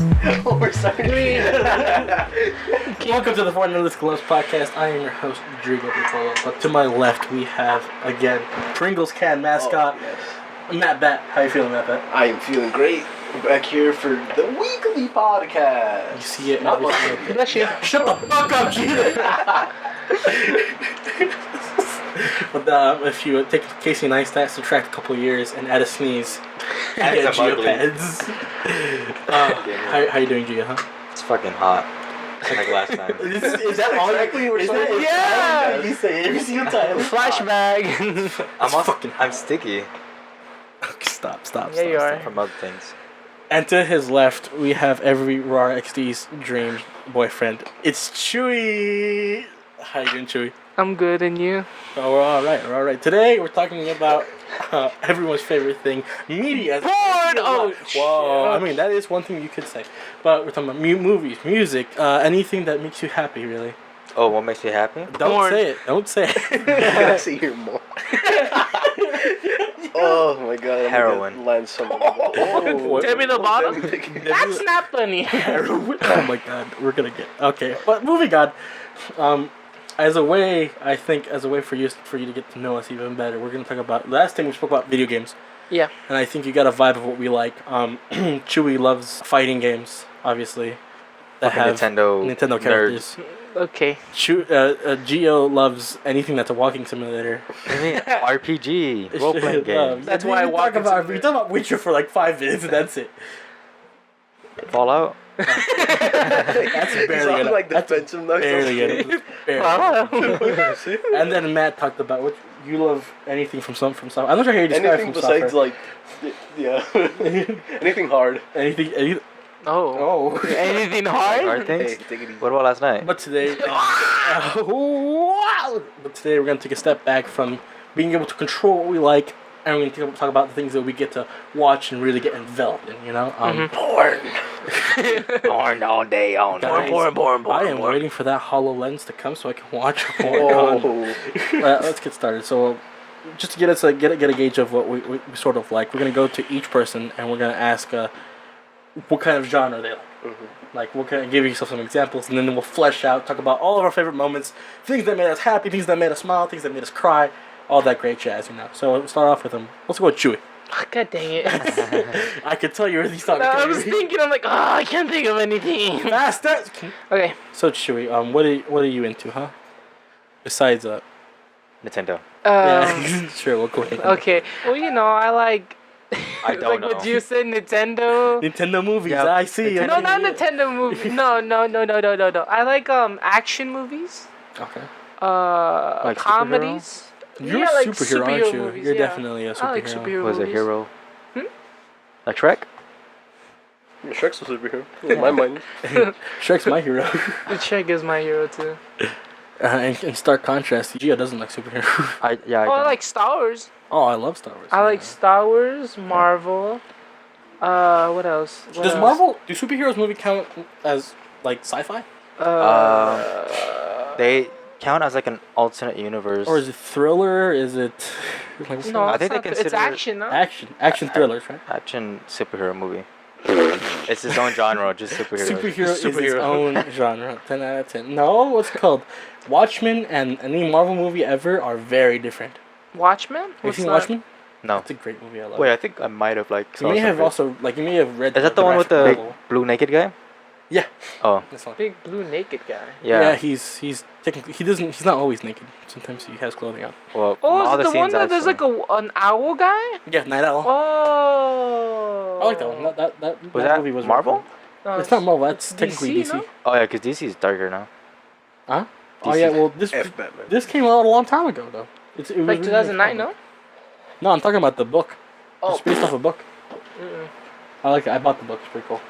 Oh, we're starting. Welcome to the Foreign Analyst Gloves podcast. I am your host, Drigo Piccolo. But to my left, we have, again, Pringles can mascot, Matt Bat. How you feeling, Matt Bat? I am feeling great. We're back here for the weekly podcast. You see it every single day. Bless you. Shut the fuck up, Jesus! But if you take Casey Neistat, subtract a couple years, and add a sneeze, you get geopads. How you doing, Gia, huh? It's fucking hot. Like last time. Is that all exactly what we're saying? Yeah! You say every single time. Flashback. I'm sticky Stop. Yeah, you are. from other things. And to his left, we have every Raw XD's dream boyfriend. It's Chewy. How you doing, Chewy? I'm good, and you? Oh, we're all right. Today, we're talking about everyone's favorite thing, media. Porn! Oh, whoa. I mean, that is one thing you could say. But we're talking about movies, music, anything that makes you happy, really. Oh, what makes me happy? Don't say it. I see your more. Oh my god. Heroin. Land something. Tell me the bottom. That's not funny. Heroin. Oh my god, we're gonna get okay. But moving on. As a way for you to get to know us even better, we're gonna talk about last time we spoke about video games. Yeah. And I think you got a vibe of what we like. Chewy loves fighting games, obviously. That have Nintendo characters. Okay. Gio loves anything that's a walking simulator. RPG, role-playing games. That's why I walk we talk about Witcher for like 5 minutes and that's it. Fallout. That's barely good. Like defensive notes. Barely good. And then Matt talked about what you love anything from some. I'm not sure how you describe anything from besides software. anything hard. Anything. Oh. Anything hard? Hard things? Hey, take it easy. What about last night? But today, we're gonna take a step back from being able to control what we like, and we're gonna talk about the things that we get to watch and really get enveloped in. You know, Porn. Porn all day, all night. Porn. I am waiting for that HoloLens to come so I can watch porn. Let's get started. So, just to get us get a gauge of what we sort of like, we're gonna go to each person and we're gonna ask what kind of genre they like. Like, we'll kind of give you some examples, and then we'll flesh out, talk about all of our favorite moments, things that made us happy, things that made us smile, things that made us cry, all that great jazz, you know. So we'll start off with them. Let's go with Chewy. God dang it. I could tell you were these talking. I was thinking, I'm like, I can't think of anything. Faster. Okay. So Chewy, what are you into, huh? Besides Nintendo. yeah, sure, we'll go with Nintendo. Okay. Well, I like. I don't know. What you said, Nintendo. Nintendo movies, Yep. I see. No, not Nintendo movies. No. I like action movies. Okay. Like Comedies. You're Yeah, a like superhero, aren't you? movies, You're yeah. definitely a superhero. I like superhero Was a movies. hero? Like Shrek? Shrek's a superhero. In my mind. Shrek's my hero. Shrek is my hero too. In stark contrast, Gio doesn't like superheroes. I I like Star Wars. Oh, I love Star Wars. I like Star Wars, Marvel. What else? What Does else? Marvel, do superheroes movie count as like sci-fi? They count as like an alternate universe. Or is it thriller? Is it like No, I it's, think they not, it's consider action, no? action thrillers, right? Action superhero movie. It's its own genre, just superheroes. Superhero is its own genre. 10 out of 10. No, what's it called? Watchmen and any Marvel movie ever are very different. Watchmen? Have you What's seen that? Watchmen? No. It's a great movie. I love Wait, it. I think I might have like. You may have also you may have read. Is that the one with the graphic big novel. blue naked guy? Yeah. Oh. This one. Big blue naked guy. Yeah, he's technically he's not always naked. Sometimes he has clothing on. Well, Oh, all is it the one scenes that there's I've like an owl guy? Yeah, Night Owl. Oh. I like that one. That Was that movie was Marvel? No, It's not Marvel. That's technically DC. no? Oh yeah, because DC is darker now. Huh? Oh DC. yeah. Well, Batman. this came out a long time ago though. It was Like originally 2009, no? No, I'm talking about the book. Oh. It's based off a book. Mm-mm. I like it. I bought the book. It's pretty cool.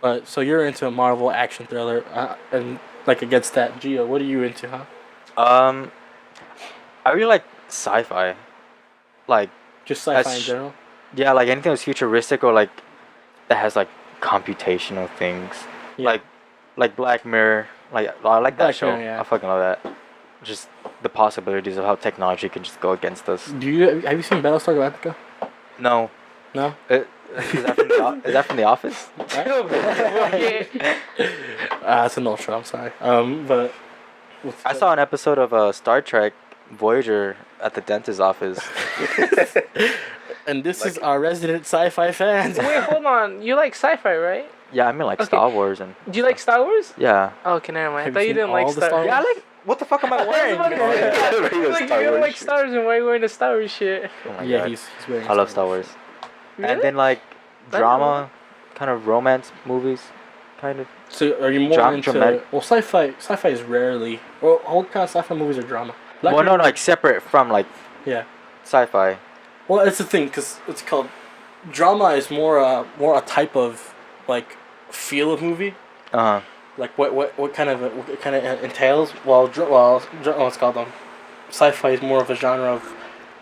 But so you're into a Marvel action thriller, and like against that, Gio, what are you into, huh? I really like sci-fi. Like, Just sci-fi in That's- general. yeah, like anything that's futuristic or like that has like computational things. Yeah. Like Black Mirror. Like I like that Black show. Mirror, yeah. I fucking love that. Just the possibilities of how technology can just go against us. Have you seen Battlestar Galactica? No. No. Is that from The Office? Okay. It's an old show. I'm sorry. But I saw an episode of Star Trek Voyager at the dentist's office. and this is our resident sci-fi fans. Wait, hold on. You like sci-fi, right? Yeah, I mean like Okay. Star Wars and. Do you like Star Wars? Yeah. Oh, okay, never mind. Have I thought you you seen didn't like all the Star Star Wars. Wars? Yeah, like what the fuck am I wearing? Like, you don't like Star Wars and why are you wearing the Star Wars shit? Oh my Yeah, God. he's wearing. I love Star Wars. Really? And then like I drama, kind of romance movies, kind of. So are you more into dramatic. well sci-fi? Sci-fi is rarely. Well, all kind of sci-fi movies are drama. Black Well, no, Mirror- like separate from like Yeah. sci-fi. Well, that's the thing because it's called drama is more a type of like feel of movie. Uh huh. Like what kind of entails? What's called sci-fi is more of a genre of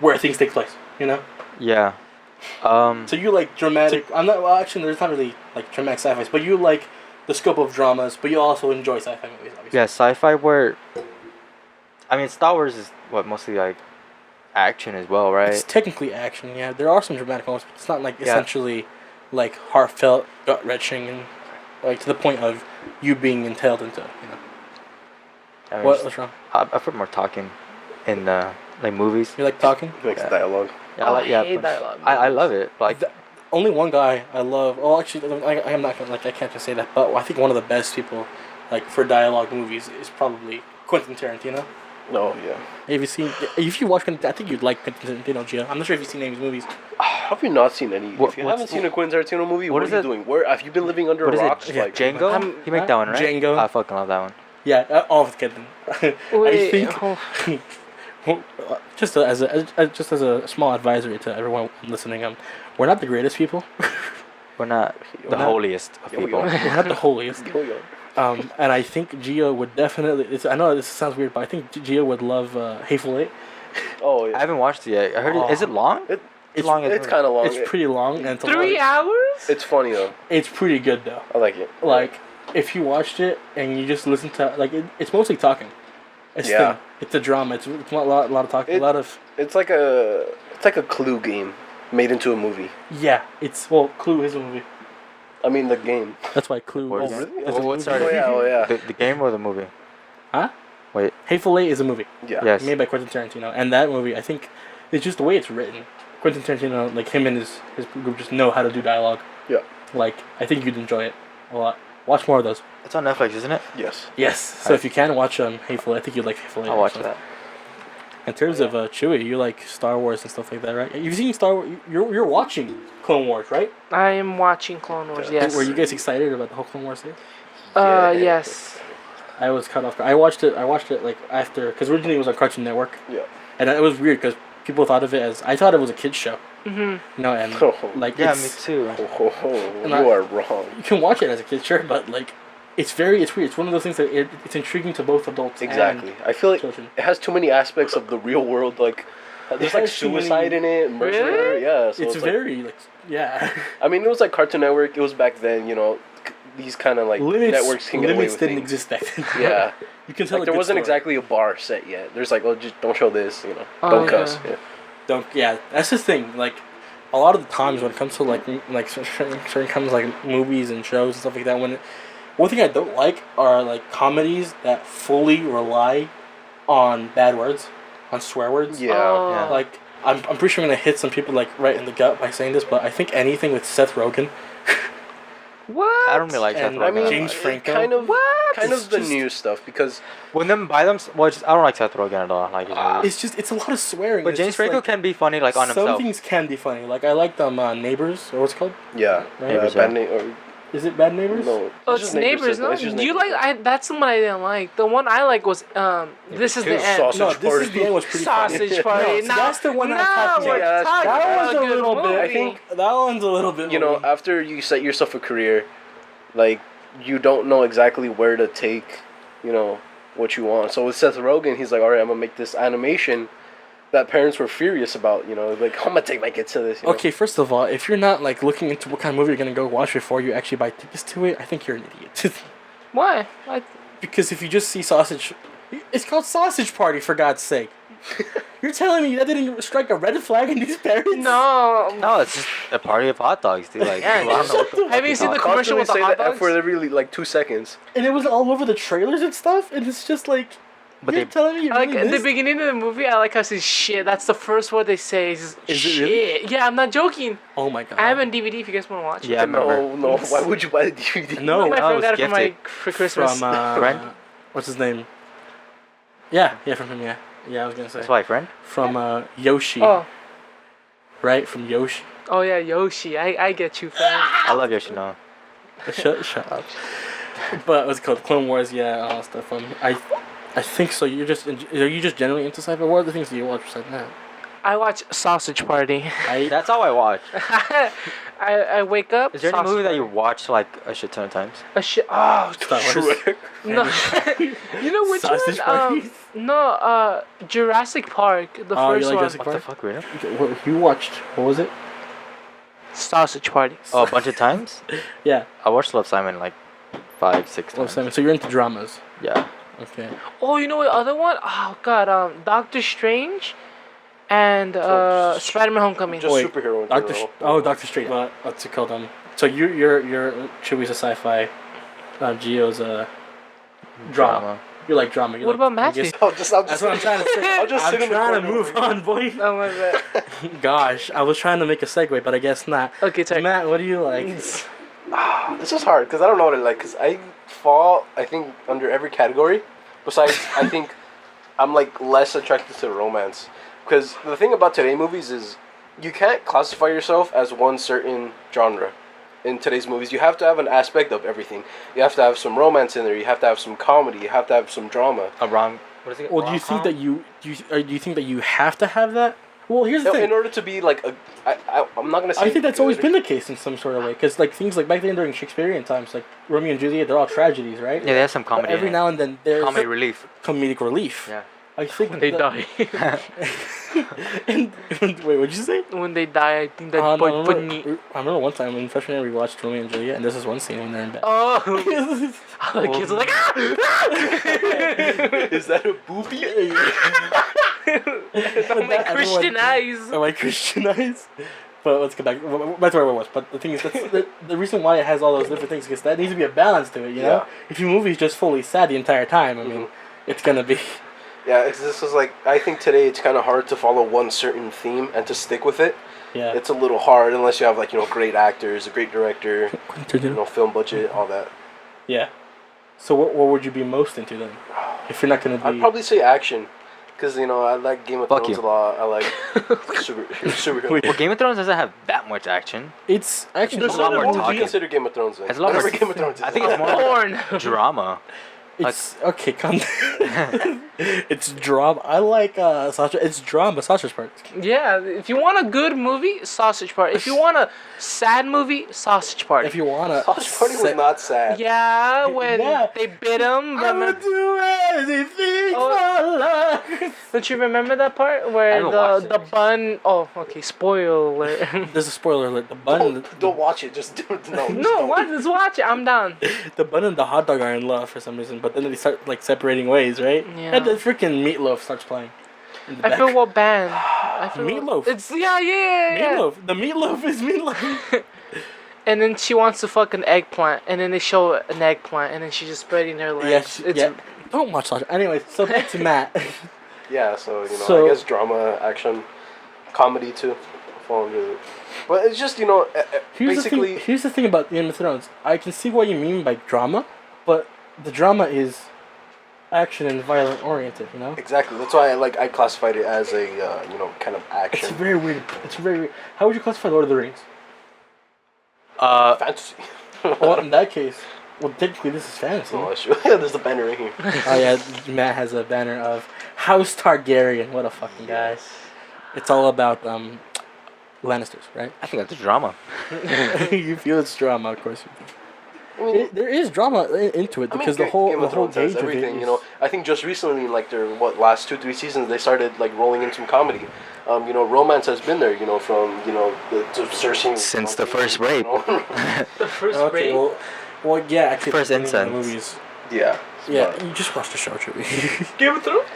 where things take place. You know. Yeah. So you like dramatic? I'm not. Well, actually, there's not really like dramatic sci-fi, but you like the scope of dramas, but you also enjoy sci-fi movies, obviously. Yeah, sci-fi where. I mean, Star Wars is what mostly like action as well, right? It's technically action. Yeah, there are some dramatic moments, but it's not like Yeah. essentially like heartfelt, gut wrenching, and like to the point of you being entailed into. You know. I mean, What's wrong? I prefer more talking in like movies. You like talking? Makes Yeah. dialogue. Yeah, I like I hate but dialogue I love it. Like Only one guy I love. Well, actually, I'm not gonna I can't just say that, but I think one of the best people, like for dialogue movies, is probably Quentin Tarantino. Oh yeah. Have you seen? If you watch Quentin, I think you'd like Quentin Tarantino, Gio. I'm not sure if you've seen any of his movies. How have you not seen any? What- if you what's- haven't seen a Quentin Tarantino movie, what what is are you it? doing? Where have you been living under what is rocks? it? Like Django? I'm- He make that one, right? Django. I fucking love that one. Yeah, all of Quentin. I Wait, think oh, just as a small advisory to everyone listening, we're not the greatest people. We're not the not- holiest of Yeah, we people. are. We're not the holiest. Oh, yeah. And I think Gio would definitely. I know this sounds weird, but I think Gio would love Hateful Eight. Oh I yeah. haven't watched it yet. I heard it. Is it long? It's long as It's kind of long. It's pretty long and it's a 3 lot. hours? It's funny though. It's pretty good though. I like it. Like if you watched it and you just listen to it's mostly talking. It's Yeah. thin. It's a drama. It's a lot of talking. It- A lot of It's like a Clue game made into a movie. yeah. It's Clue is a movie. I mean the game. That's why Clue. What is is it? is a Well, what movie. started- Oh yeah. The game or the movie? Huh? Wait. Hateful Eight is a movie Yeah. Yes. made by Quentin Tarantino, and that movie I think it's just the way it's written. Quentin Tarantino, like him and his group, just know how to do dialogue. Yeah. Like I think you'd enjoy it a lot. Watch more of those. It's on Netflix, isn't it? Yes. Yes. So if you can watch Hateful Eight, I think you'd like Hateful Eight. I'll watch also. that. In terms of Chewie, you like Star Wars and stuff like that, right? You've seen Star Wars. You're watching Clone Wars, right? I am watching Clone Wars, yes. Were you guys excited about the whole Clone Wars thing? Yes. I was cut off. I watched it like after because originally it was on Cartoon Network, Yeah. and it was weird because people thought of it as I thought it was a kids show. Mm-hmm. No, and Oh. like Yeah, it's, me too. Ho, ho, ho. And You are wrong. you can watch it as a kid, sure, but like it's weird. It's one of those things that it's intriguing to both adults. Exactly. I feel like children. it has too many aspects of the real world. Like there's like has too many- suicide in it, murder. Really? Yeah. So It's like- very like yeah. I mean, it was like Cartoon Network. It was back then. You know, these kind of like networks can get away limits with didn't things. exist back then. Yeah. You can tell Like a there good wasn't story. exactly a bar set yet. There's like, oh, just don't show this. You know, Oh, don't okay. cuss. Yeah. Don't yeah. That's the thing. Like a lot of the times when it comes to like certain kinds of like movies and shows and stuff like that, one thing I don't like are like comedies that fully rely on bad words, on swear words. Yeah. Yeah. Like I'm pretty sure I'm gonna hit some people like right in the gut by saying this, but I think anything with Seth Rogen What? I don't really like Seth And Rogen. I mean, James it Franco. kind of, What? kind It's of the just- new stuff because When them by them, well, I don't like Seth Rogen at all. Like, his movies. it's a lot of swearing. But It's James just, Franco like, can be funny, like on some himself. things can be funny. Like I like them Neighbors or what's it called? yeah, Right. Neighbors, bad yeah. or Is it Bad Neighbors? no. Oh, it's just Neighbors, no? It's just Do you Neighbors. like? That's the one I didn't like. The one I like was This is the end. Sausage No, this Party. is the end was pretty funny. Sausage Party. No, Now, that's the one I'm now talking we're about. Yeah, talking that That about one's a good little bit. movie. I think that one's a little bit. You know, movie. after you set yourself a career, like you don't know exactly where to take, you know, what you want. So with Seth Rogen, he's like, all right, I'm gonna make this animation that parents were furious about. You know, like I'm gonna take my kids to this. You know? Okay, first of all, if you're not like looking into what kind of movie you're gonna go watch before you actually buy tickets to it, I think you're an idiot. Why? Because if you just see Sausage, it's called Sausage Party for God's sake. You're telling me that didn't strike a red flag in these parents? No. No, it's just a party of hot dogs, dude. Like, Yeah, I don't know what the have you fuck seen the you're commercial with the Constantly hot say the F dogs? word every like 2 seconds. And it was all over the trailers and stuff, and it's just like, But you're they- telling me you Like really at the missed? beginning of the movie, I like how it says shit. That's the first word they say. Is Is it shit. really? Yeah, I'm not joking. Oh my god. I have it on DVD if you guys want to watch it. Yeah, I remember. No. Why would you buy the DVD? No, My that friend was got it gifted. for Christmas. from Friend? what's his name? Yeah, from him. Yeah, I was gonna say That's why, friend. from Yoshi, oh, from Yoshi. oh yeah, Yoshi. I get you, fam. I love Yoshino. Shut up. But what's it called? Clone Wars. Yeah, all that stuff. I think so. Are you just generally into sci-fi? What are the things that you watch besides that? I watch Sausage Party. That's all I watch. I wake up. Is there any Sausage movie that you Party. watch like a shit ton of times? A shit. Oh, Star Wars. Shrek. no. You know which Sausage one? Party? No. Jurassic Park. The Oh, you first like one. Jurassic What the Park? fuck, really? You watched? What was it? Sausage Party. Oh, a bunch of times? Yeah, I watched Love Simon like 5, 6 Love times. Simon. So you're into dramas. Yeah. Okay. Oh, you know what other one? Oh god, Doctor Strange and Spider-Man Homecoming. Just Wait, superhero in Doctor. general. Doctor Strange. What's it called? So you're Chewy's a sci-fi. Gio's a drama. You like drama. You What like, about Matthew? I guess- That's That's what I'm trying to say. I'll just sit I'm in the trying to corner move over here. on, boy. Oh my bad. Gosh, I was trying to make a segue, but I guess not. Okay, sorry. Matt, what do you like? This is hard because I don't know what I like. Because I fall, I think, under every category. Besides, I think I'm like less attracted to romance. Because the thing about today movies is you can't classify yourself as one certain genre. In today's movies, you have to have an aspect of everything. You have to have some romance in there. You have to have some comedy. You have to have some drama. What is it? Well, do you think that rom-com? do you think that you have to have that? Well, here's the In thing. order to be like I'm not gonna say. I think that's always good. been the case in some sort of way, because like things like back then during Shakespearean times, like Romeo and Juliet, they're all tragedies, right? Yeah, they have some But comedy. every in now it. and then there's Comedy relief. comedic relief. Yeah. I think When they die. and, wait, what'd you say? When they die, I think that No, boy I put remember, me. I remember one time in freshman year we watched Romeo and Juliet, and this is one scene when they're in bed. Oh. The kids are like, ah! Is that a booby? Oh my Christian eyes. Am I Christianized? But let's get back. That's where I was. But the thing is, that's the reason why it has all those different things, because that needs to be a balance to it, you know? Yeah. If your movie is just fully sad the entire time, I mean, it's gonna be. Yeah, this is like I think today it's kind of hard to follow one certain theme and to stick with it. Yeah. It's a little hard unless you have like great actors, a great director, film budget, all that. Yeah. So what would you be most into then? If you're not gonna be. I'd probably say action, because I like Game of Fuck Thrones you. a lot. I like superhero. Well, Game of Thrones doesn't have that much action. It's actually There's a lot more what would talking. you consider Game of Thrones then? It's a lot Whatever more- Game of Thrones is. I think it's more Porn. drama. It's okay. Come. It's drama. I like Sasha. It's drama. Sasha's part. Yeah, if you want a good movie, Sausage Party. If you want a sad movie, Sausage Party. If you wanna. Sausage Party was not sad. Yeah, when Yeah. they bit him. I would do anything for love. Don't you remember that part I where haven't watched the it. bun? Oh, okay. Spoiler. There's a spoiler alert. The bun. Don't watch it. Just do it. No. just no, don't. what? Let's watch it. I'm down. The bun and the hot dog are in love for some reason, but then they start like separating ways, right? Yeah. And then freaking Meatloaf starts playing. in the I back. feel what band? I feel Meatloaf. It's yeah. Meatloaf. The meatloaf is Meatloaf. And then she wants to fuck an eggplant, and then they show an eggplant, and then she's just spreading her legs. Yes. It's Yeah. Don't watch Sasha. Anyway, so back to Matt. Yeah, so So- I guess drama, action, comedy too, fall under it. But it's just basically Here's the thing about Game of Thrones. I can see what you mean by drama, but the drama is action and violent oriented. You know. exactly. That's why I classified it as a kind of It's action very weird. It's very weird. How would you classify Lord of the Rings? fantasy. Well, in that case, well, technically this is fantasy. Oh, that's true. There's the banner right here. Oh yeah, Matt has a banner of House Targaryen. What a fucking guy. It's all about Lannisters, right? I think that's drama. You feel it's drama, of course. I mean, There is drama into it because the whole Game of Thrones has gauge of it everything. is- I think just recently, in like their last 2-3 seasons, they started like rolling in some comedy. Romance has been there. From the Cersei Since the first rape. the first Okay, rape. well, yeah, actually, First the beginning of incense. the movies. yeah. Yeah, but- you just watched the show, Chewy. Game of Thrones.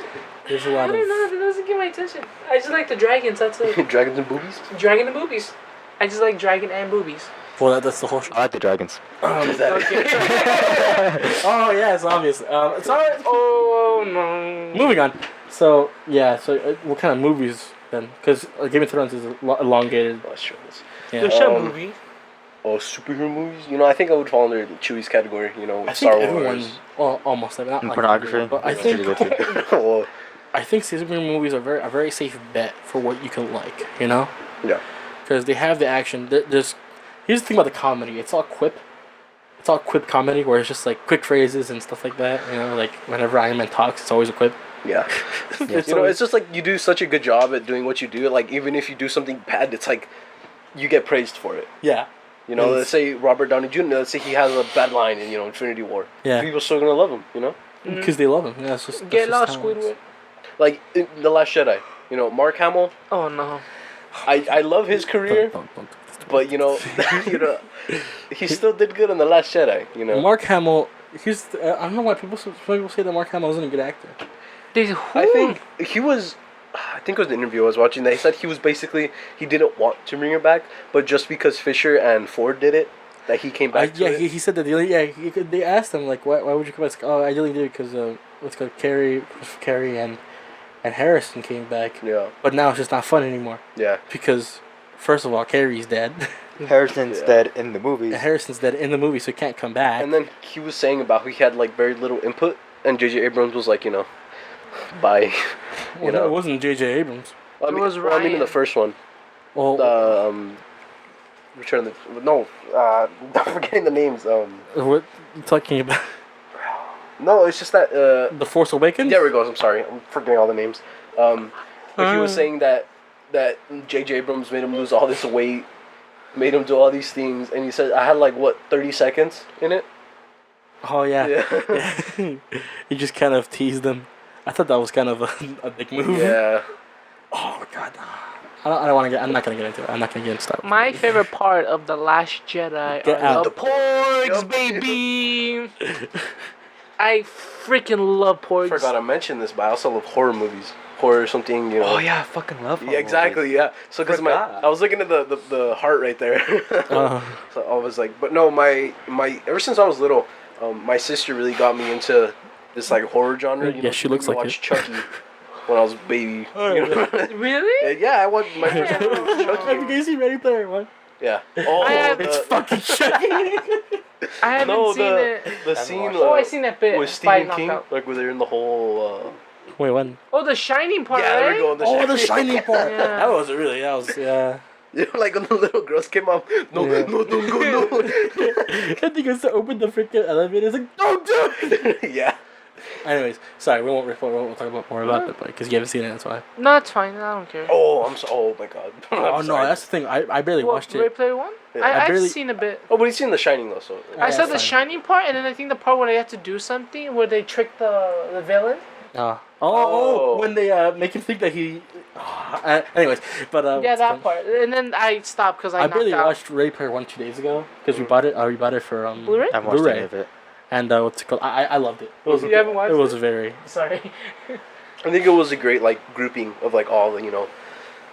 There's a lot I don't know. That doesn't get my attention. I just like the dragons. That's it. Dragons and boobies. Dragon and boobies. I just like dragon and boobies. Well, that's the whole show. I like the dragons. Okay. Oh yeah, it's obvious. It's alright. Oh no. Moving on. So yeah, what kind of movies then? Because Game of Thrones is elongated. Let's show this. Yeah. The show Um, movie. Oh, superhero movies. You know, I think I would fall under Chewy's category. You know, I think Star everyone, Wars. well, almost not And like pornography. everyone, but I That's think pretty good too. Well, I think superhero movies are a very safe bet for what you can like. You know, yeah. because they have the action. Here's the thing about the comedy. It's all quip. It's all quip comedy where it's just like quick phrases and stuff like that. You know, like whenever Iron Man talks, it's always a quip. Yeah. It's You know, always- it's just like you do such a good job at doing what you do. Like, even if you do something bad, it's like you get praised for it. Yeah. You know, Yes. let's say Robert Downey Jr., let's say he has a bad line in, Infinity War. Yeah. People are still going to love him, you know? Because they love him. Yeah, it's just Get that's lost, just how it is. Squidward. Like, in The Last Jedi, Mark Hamill, Oh no. I love his career, but, you know, he still did good in The Last Jedi, you know? Mark Hamill. I don't know why people say that Mark Hamill isn't a good actor. I think he was. I think it was the interview I was watching that he said he was basically he didn't want to bring her back, but just because Fisher and Ford did it, that he came back. Yeah, to it. he said that. They asked him like, why would you come back? Oh, I really did because let's go. Carrie and Harrison came back, Yeah, but now it's just not fun anymore yeah, because first of all, Carrie's dead. Harrison's Yeah. dead in the movies. And Harrison's dead in the movie, so he can't come back. and then he was saying about how he had like very little input, and J.J. Abrams was like, bye. Well, no, it wasn't J.J. Abrams. I mean, was well, I mean, in Ryan. the first one, Well, Return of the no, I'm forgetting the names. what you talking about? No, it's just that. The Force Awakens. There we go. I'm sorry, I'm forgetting all the names. But he was saying that J.J. Abrams made him lose all this weight, made him do all these things, and he said I had like 30 seconds in it. Oh yeah. Yeah. He just kind of teased them. I thought that was kind of a big move. Yeah. Oh god. I don't want to get. I'm not gonna get into it. I'm not gonna get into Star Wars. My favorite part of The Last Jedi Get are out. the porgs, Yup. baby. I freaking love porgs. I forgot I mentioned this, but I also love horror movies. Horror something, Oh yeah, I fucking love. Yeah, exactly. Yeah. So because Forgot. I was looking at the heart right there. Uh, So I was like, but no, my ever since I was little, my sister really got me into this like horror genre. Yeah, she looks like watched it. Chucky when I was a baby. Really? Yeah, I watched my first movie was have you Chucky. guys seen Ready Player One? Yeah. Oh, I have- It's fucking Chucky. I haven't no, seen it. the Haven't scene watched Oh, I seen that bit. with by Stephen King, Knockout. like where they're in the whole. Wait, when? Oh, the Shining part, Yeah, right? they're going. Oh, the Shining part. Yeah. That was really. That was yeah. Like when the little girls came up. No, Yeah. no, don't go, no. I think it's to open the freaking elevator. It's like, don't do it. Yeah. Anyways, sorry, we won't talk about more about it, because you haven't seen it. That's why. No, it's fine. I don't care. Oh, oh my god. Oh I'm no, sorry. that's the thing. I barely What, watched Ready it. Player One? Yeah. I've barely- seen a bit. Oh, but he's seen The Shining though, so. I saw Yeah, the fine. Shining part, and then I think the part where they have to do something where they trick the villain. Oh, when they make him think that he. Anyways, but Yeah, it's that fine. part. And then I stopped because I I knocked barely out. watched Ready Player One 2 days ago because we bought it. We bought it for Blu-ray? I haven't watched Blu-ray. any of it. And what's it called? I loved it. It was. You haven't watched It was it? very. Sorry. I think it was a great like grouping of like all the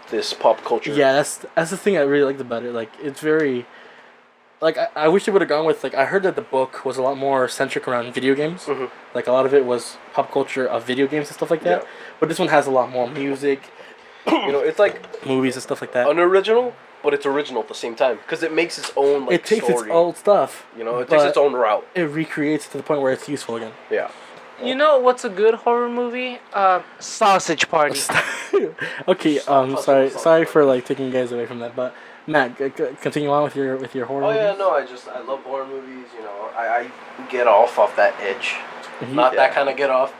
this pop culture. Yeah, that's the thing I really liked about it. Like it's very. Like I wish they would have gone with like I heard that the book was a lot more centric around video games. Mhm. Like a lot of it was pop culture of video games and stuff like that. Yeah. But this one has a lot more music, It's like movies and stuff like that. unoriginal, but it's original at the same time because it makes its own like It takes story. its old stuff. it takes but its own route. It recreates to the point where it's useful again. Yeah. You know what's a good horror movie? Sausage Party. Okay, sorry for like taking you guys away from that, but Matt, continue on with your horror. Oh yeah, movies. no, I love horror movies. I get off that edge. Mhm. Not that Yeah. kind of get off.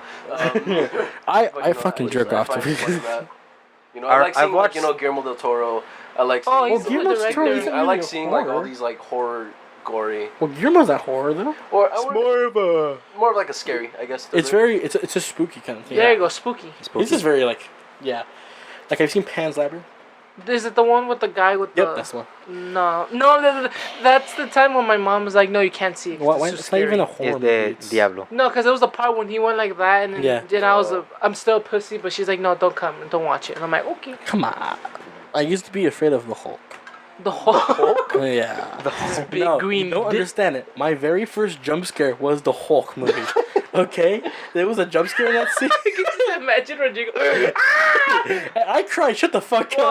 I fucking jerk off to find it it. like that. I I've like seeing watched- Guillermo del Toro. I like Oh, seeing, he's the Guillermo del director. Toro, he's I like really seeing like all horror. these like horror, gory, Well, Guillermo's not horror though. or of a. more of like a scary, I guess. It's very it's a spooky kind of thing. There you go, spooky. It's just very like yeah. Like I've seen Pan's Labyrinth. Is it the one with the guy with Yep, the? that's the one. No, that's the time when my mom was like, "No, you can't see it. 'Cause Why, it's, too it's not even a scary." horror Is movie. the It's, Diablo. No, because it was the part when he went like that, and then, Yeah. then I'm still a pussy, but she's like, "No, don't come, don't watch it." And I'm like, "Okay." come on. I used to be afraid of the Hulk. The whole Yeah. big no, green. you don't dick. understand it. My very first jump scare was the Hulk movie. Okay? There was a jump scare in that scene. Just imagine Rodrigo. I cried. Shut the fuck Aw.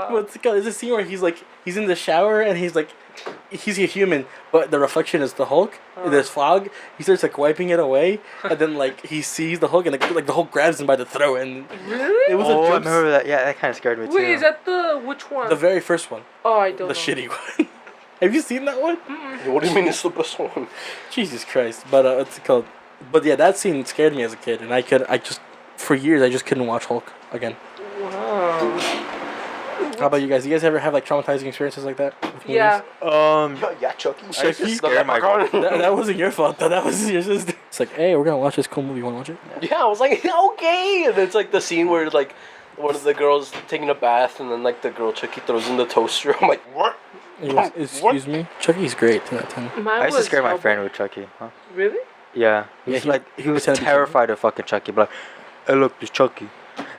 up. What's it called? There's a scene where he's in the shower and he's a human, but the reflection is the Hulk. There's fog. He starts like wiping it away, and then like he sees the Hulk, and like the Hulk grabs him by the throat, and Really? it was Oh, a I jump. remember that. Yeah, that kind of scared me too. Wait, is that which one? The very first one, Oh, I don't the know. shitty one. Have you seen that one? What do you mean it's the best one? Jesus Christ! But it's called. But yeah, that scene scared me as a kid, and for years I just couldn't watch Hulk again. Wow. How about you guys? You guys ever have like traumatizing experiences like that? With movies? Yeah. Yeah, Chucky. Chucky? Scared my That wasn't your fault though. That was your sister. It's like, hey, we're gonna watch this cool movie. You wanna watch it? Yeah, I was like, okay. And it's like the scene where like one of the girls taking a bath, and then like the girl Chucky throws in the toaster. I'm like, what? Excuse me. Chucky's great. 10 out of 10. Mine I used to was scare my Hellboy. friend with Chucky. Huh? Really? Yeah. Yeah, He was pretended to be terrified of fucking Chucky. But like, hey, look, there's Chucky.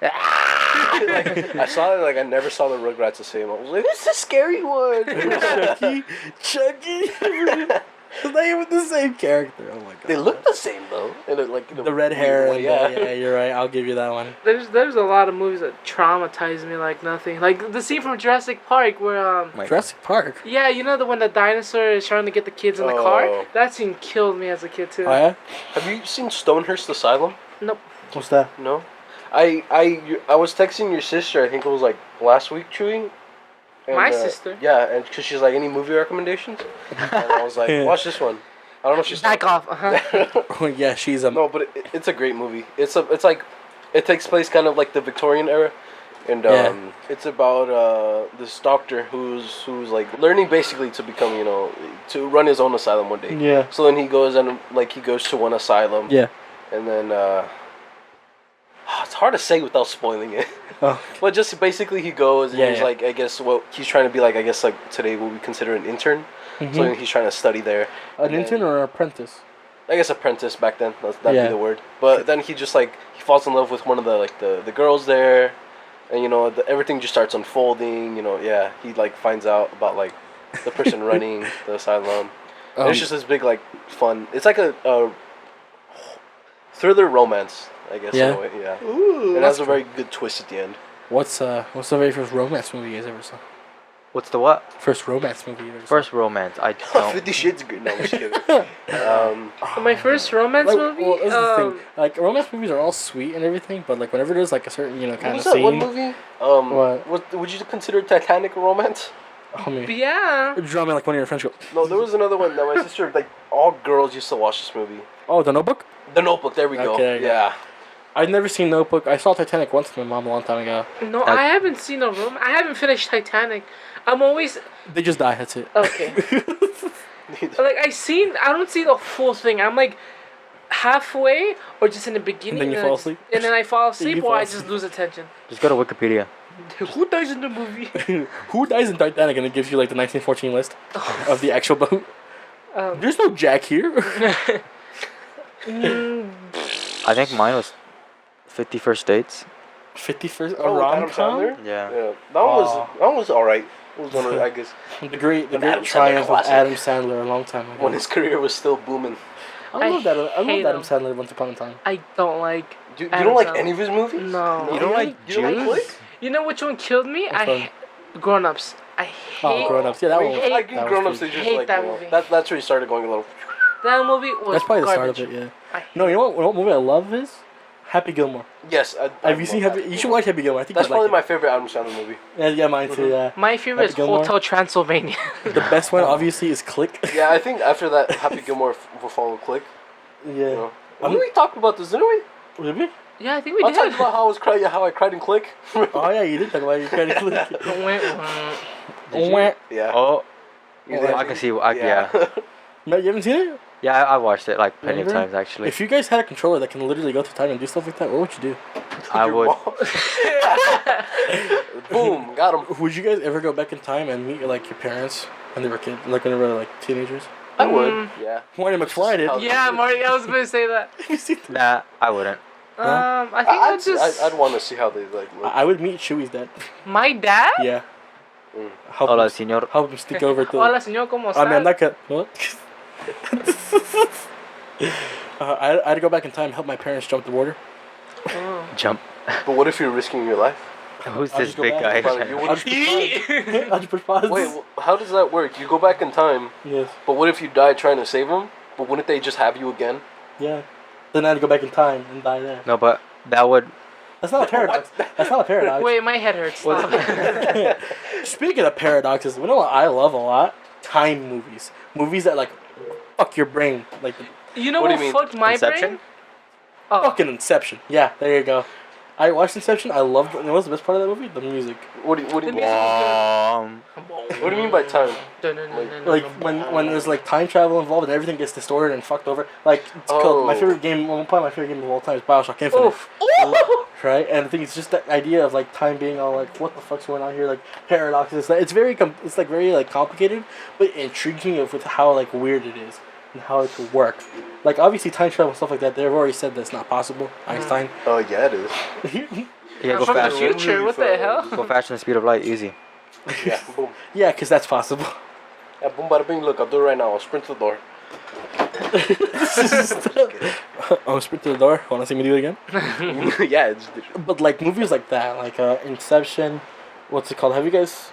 I saw it, like I never saw the Rugrats the same. I was like, this is a scary one. Chucky. It's not even the same character. Oh my god. They look the same though. And it, like The red hair. And yeah. yeah, you're right. I'll give you that one. There's a lot of movies that traumatize me like nothing. Like the scene from Jurassic Park where Jurassic Park. yeah, you know when the dinosaur is trying to get the kids in the car? That scene killed me as a kid too. Oh yeah. Have you seen Stonehurst Asylum? Nope. What's that? No. I was texting your sister. I think it was like last week, Chewy. And, My sister? Yeah, and because she's like, any movie recommendations? And I was like, watch this one. I don't know if she's Back off. Oh yeah, she's a. No, but it's a great movie. It's like it takes place kind of like the Victorian era, and Yeah. it's about this doctor who's like learning basically to become to run his own asylum one day. Yeah. So then he goes to one asylum. Yeah. And then it's hard to say without spoiling it. Oh. But just basically he goes and Yeah, he's yeah. like, I guess what he's trying to be like, I guess like today what we consider an intern. So then he's trying to study there. An And then- intern or an apprentice? I guess apprentice back then. That'd Yeah. be the word. But then he just like he falls in love with one of the girls there, and everything just starts unfolding. Yeah, he like finds out about like the person running the asylum. And it's just this big like fun. It's like a thriller romance, I guess. Yeah. In a way. Yeah. Ooh. It has a very good twist at the end. What's the very first romance movie you guys ever saw? What's the what? First romance movie you ever saw? First romance. I don't. 50 Shades of Grey. No, I'm just kidding. My first romance movie. Well, this is the thing. Like romance movies are all sweet and everything, but like whenever there's like a certain What kind was of that one scene. movie? What? Would you consider Titanic a romance? Homie. Yeah. Drama like one of your friends go. No, there was another one that my sister, like, all girls used to watch this movie. Oh, The Notebook. The Notebook, there we go. Okay, Yeah. I've never seen Notebook. I saw Titanic once with my mom a long time ago. No, I haven't seen a room. I haven't finished Titanic. I'm always They just die. That's it. okay. Like I don't see the full thing. I'm like halfway or just in the beginning. And then you fall asleep? And then I fall asleep You or fall I asleep. just lose attention. Just go to Wikipedia. Who dies in the movie? Who dies in Titanic? And it gives you like the 1914 list of the actual boat. There's no Jack here. I think mine was 50 First Dates. 51st Oh, with Adam rom-com. Sandler? Yeah. Yeah. That one was alright. It was one of, I guess, The great Adam Sandler triumph of classic. Adam Sandler a long time ago. when his career was still booming. I love that. I hate love Adam him. Sandler once upon a time. I don't like. You Adam don't like Sandler. any of his movies? No. You don't like You don't like Jews? Click? You know which one killed me? Which one? Grown Ups. I hate Oh, Grown Ups. Yeah, that I one. mean, was- like that was Grown Ups, sweet. they just Hate like that movie. that's where he started going a little. that movie. Was That's probably the garbage. start of it. Yeah. I hate No, you know what movie I love is Happy Gilmore. Yes, Have you seen Happy? You should watch Happy Gilmore. I think That's you'd like probably it. my favorite Adam Sandler movie. Yeah, mine too. Yeah. My favorite is Happy Gilmore? Hotel Transylvania. The best one obviously is Click. Yeah, I think after that, Happy Gilmore will follow Click. Yeah. You know? When we talked about this, didn't we? Did we? yeah, I think we I did. talked about how I cried in Click. Oh yeah, you did talk about your credit Click. Yeah. Oh, You I can see. Yeah. No, you haven't seen it? Yeah, I watched it like plenty of Remember? times actually. If you guys had a controller that can literally go through time and do stuff like that, what would you do? I would. Boom, got him. Would you guys ever go back in time and meet like your parents when they were kids, like when they were like teenagers? I would. Yeah. Marty McFly did. Yeah, Marty, I was going to say that. Nah, I wouldn't. I think I'd just... I'd want to see how they like look. I would meet Chewie's dad. My dad? Yeah. Mm. Help Hola, señor. help him sneak over to. Hola, señor, ¿cómo I mean, I'm estás? not gonna. What? I'd go back in time, help my parents jump the border. Oh. Jump. But what if you're risking your life? Who's I'll this just go big back. guy? You I'll wouldn't- just I'll just push pause. Wait, how does that work? You go back in time, Yes. but what if you die trying to save them? But wouldn't they just have you again? Yeah. Then I'd go back in time and die there. No, but that would. That's not a paradox. That's not a paradox. Wait, my head hurts. Stop. Speaking of paradoxes, you know what I love a lot? Time movies. Movies that like fuck your brain. Like You know What do what, you mean? fucked my Inception? brain? Oh. fucking Inception. Yeah, there you go. I watched Inception. I loved it. You know what's the best part of that movie? The music. What do you The mean? music was What do you mean by time? good. Like when there's like time travel involved and everything gets distorted and fucked over. Like it's called my Oh. favorite game. Well, probably my favorite game of all time is Bioshock Infinite. Oof. Right, and I think it's just that idea of like time being all like what the fuck's going on here, like paradoxes. It's very it's like very like complicated, but intriguing with how like weird it is and how it could work. Like obviously time travel and stuff like that. They've already said that's not possible. Einstein. Oh yeah, it is. Yeah, I'm go from the faster. future. What the hell? Go faster than the speed of light. Easy. Yeah, boom. Yeah, because that's possible. Yeah, boom, bada bing. Look, I'll do it right now. I'll sprint to the door. Oh, sprint to the door. Want to see me do it again? Yeah, it's But like movies like that, like Inception, what's it called? Have you guys?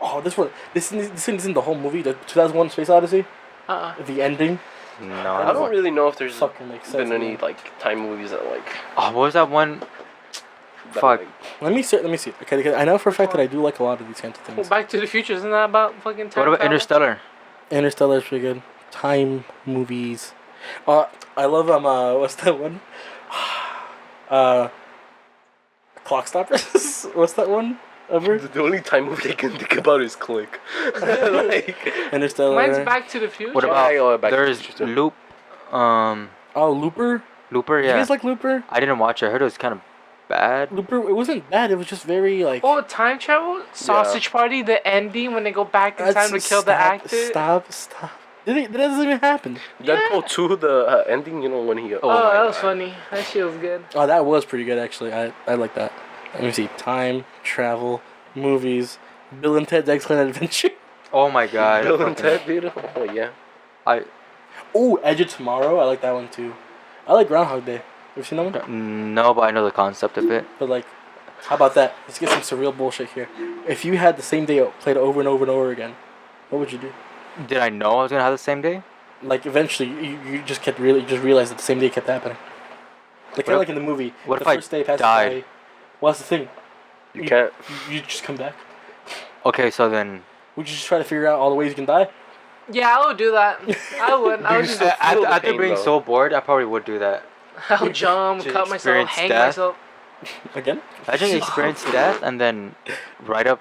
Oh, this one. This isn't the whole movie. The 2001: Space Odyssey. The ending. No. I don't really know if there's Fucking makes sense. been any man. like time movies that like. Oh, what was that one? that, Fuck. like, Let me see. Okay, because I know for a fact that I do like a lot of these kinds of Well, things. Back to the Future, isn't that about fucking time What about travel? Interstellar? Interstellar is pretty good. Time movies. I love what's that one? Clock Stoppers. What's that one? Ever? the only time movie they can think about is Click. Like. Interstellar. Mine's Back to the Future. What about Yeah, Back to the there's Future too. Loop? Oh, Looper. Looper. You Yeah. guys like Looper? I didn't watch it. I heard it was kind of bad. Looper. It wasn't bad. It was just very like. Oh, time travel? Sausage Party, the ending when they go back in time to kill the actor? Stop. That doesn't even happen. Deadpool 2, the ending, you know, when he. Oh, my that was God. funny. That shit was good. Oh, that was pretty good actually. I like that. Let me see. Time travel movies. Bill and Ted's Excellent Adventure. Oh my god. Bill and fucking- Ted, dude. Oh, yeah. Oh, Edge of Tomorrow. I like that one too. I like Groundhog Day. You seen that one? No, but I know the concept of it. But like, how about that? Let's get some surreal bullshit here. If you had the same day played over and over and over again, what would you do? Did I know I was gonna have the same day? Like eventually, you just kept you just realized that the same day kept happening. Like kind of like in the movie. what the if I first day passes died? by. Well, that's the thing. You can't. You just come back. Okay, so then Would you just try to figure out all the ways you can die? Yeah, I would do that. I would. I would just still feel the after pain, being though. so bored, I probably would do that. I'll jump, To cut myself, experience hang death. myself. Again? Imagine experience death and then write up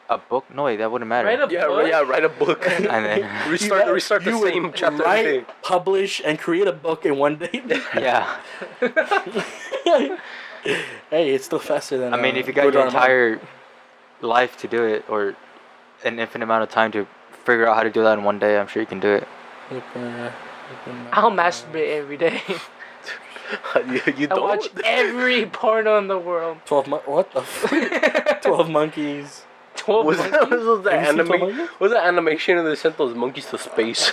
a book. No way, that wouldn't matter. Write a book? Write a book. And then restart the You would same chapter every day. write, publish, and create a book in one day. yeah. Hey, it's still faster than. I mean, if you got George your R. R. Martin. entire life to do it, or an infinite amount of time to figure out how to do that in one day, I'm sure you can do it. I'll masturbate every day. you I don't. watch every porno in the world. 12 what the f- 12 monkeys. 12 Was monkeys? that, was that Have you seen 12 anime? monkeys? Was that animation and they sent those monkeys to space?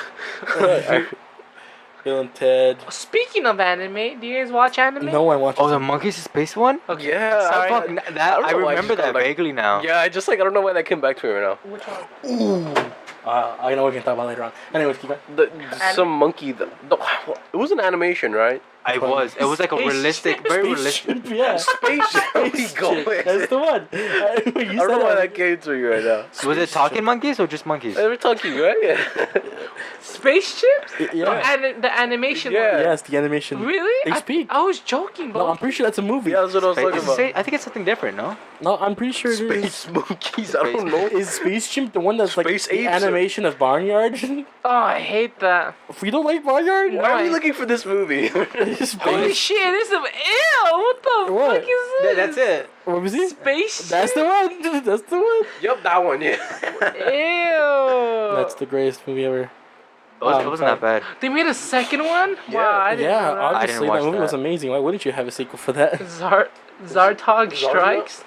Bill and Ted. Speaking of anime, do you guys watch anime? No one watches. Oh, the Monkeys Space one? Okay. Yeah, Sorry. fuck, That I don't know why remember it's that called, like- vaguely now. Yeah, I don't know why that came back to me right now. Which one? Ooh. I know we can talk about later on. Anyways, keep going. Some monkey. It was an animation, right? It was like a realistic, very realistic. Yeah. Spaceship. Where we going? That's the one. I don't know why that came to you right now. Was it talking monkeys or just monkeys? They were talking, right? Yeah. Spaceships? Yeah. And the animation Yeah. one. Yes, the animation. Really? They speak. I was joking, bro. No, I'm pretty sure that's a movie. Yeah, that's what I was talking about. I think it's something different, no? No, I'm pretty sure it is. Space monkeys. I don't know. Is Space Chimp the one that's like Space the apes? animation of Barnyard? Oh, I hate that. We don't like Barnyard? Why are you Why? looking for this movie? Holy shit, this is ew. What the What? fuck is this? That's it. What was it? Space. That's the one. That's the one. Yup, that one, yeah. Ew. That's the greatest movie ever. It wasn't that bad. They made a second one? Yeah. Wow, I didn't Yeah, know that. obviously watch that movie that. was amazing. Why wouldn't you have a sequel for that? Zartog Strikes?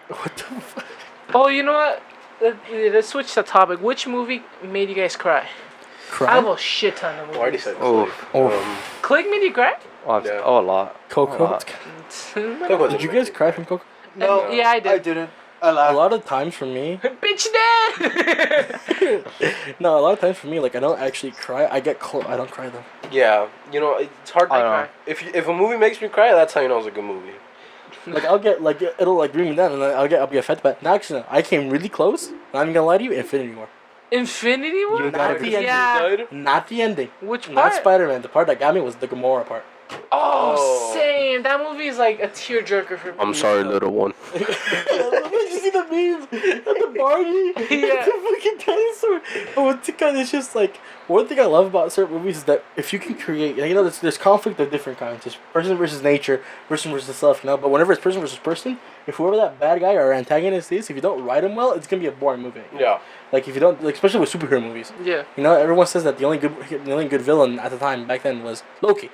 What the fuck? Oh, you know what? Let's switch the topic. Which movie made you guys cry? I have Cry? a shit ton of I already movies. said this. Oh. Click made you cry? Yeah. A lot. Coco? A lot. Did you guys cry from Coco? No. Yeah, I did. didn't. A lot of times for me, Bitch dead! no, a lot of times for me, like I don't actually cry. I get I don't cry though. Yeah, you know, it's hard to I cry. know. If a movie makes me cry, that's how you know it's a good movie. Like I'll get like it'll like bring me down, and then I'll be affected. But no, actually, no, I came really close. Not even gonna lie to you, Infinity War. Infinity War? You gotta Not be- the ending. Yeah. Not the ending. Which part? Not Spider-Man. The part that got me was the Gamora part. Oh, same. That movie is like a tearjerker for me. I'm sorry, little one. Did you see the memes at the Barbie? Yeah. The fucking dinosaur. But one thing it's just like one thing I love about certain movies is that if you can create, you know, there's conflict of different kinds. There's person versus nature, person versus self, you know. But whenever it's person versus person, if whoever that bad guy or antagonist is, if you don't write him well, it's gonna be a boring movie. Yeah. Like if you don't, like, especially with superhero movies. Yeah. You know, everyone says that the only good villain at the time back then was Loki.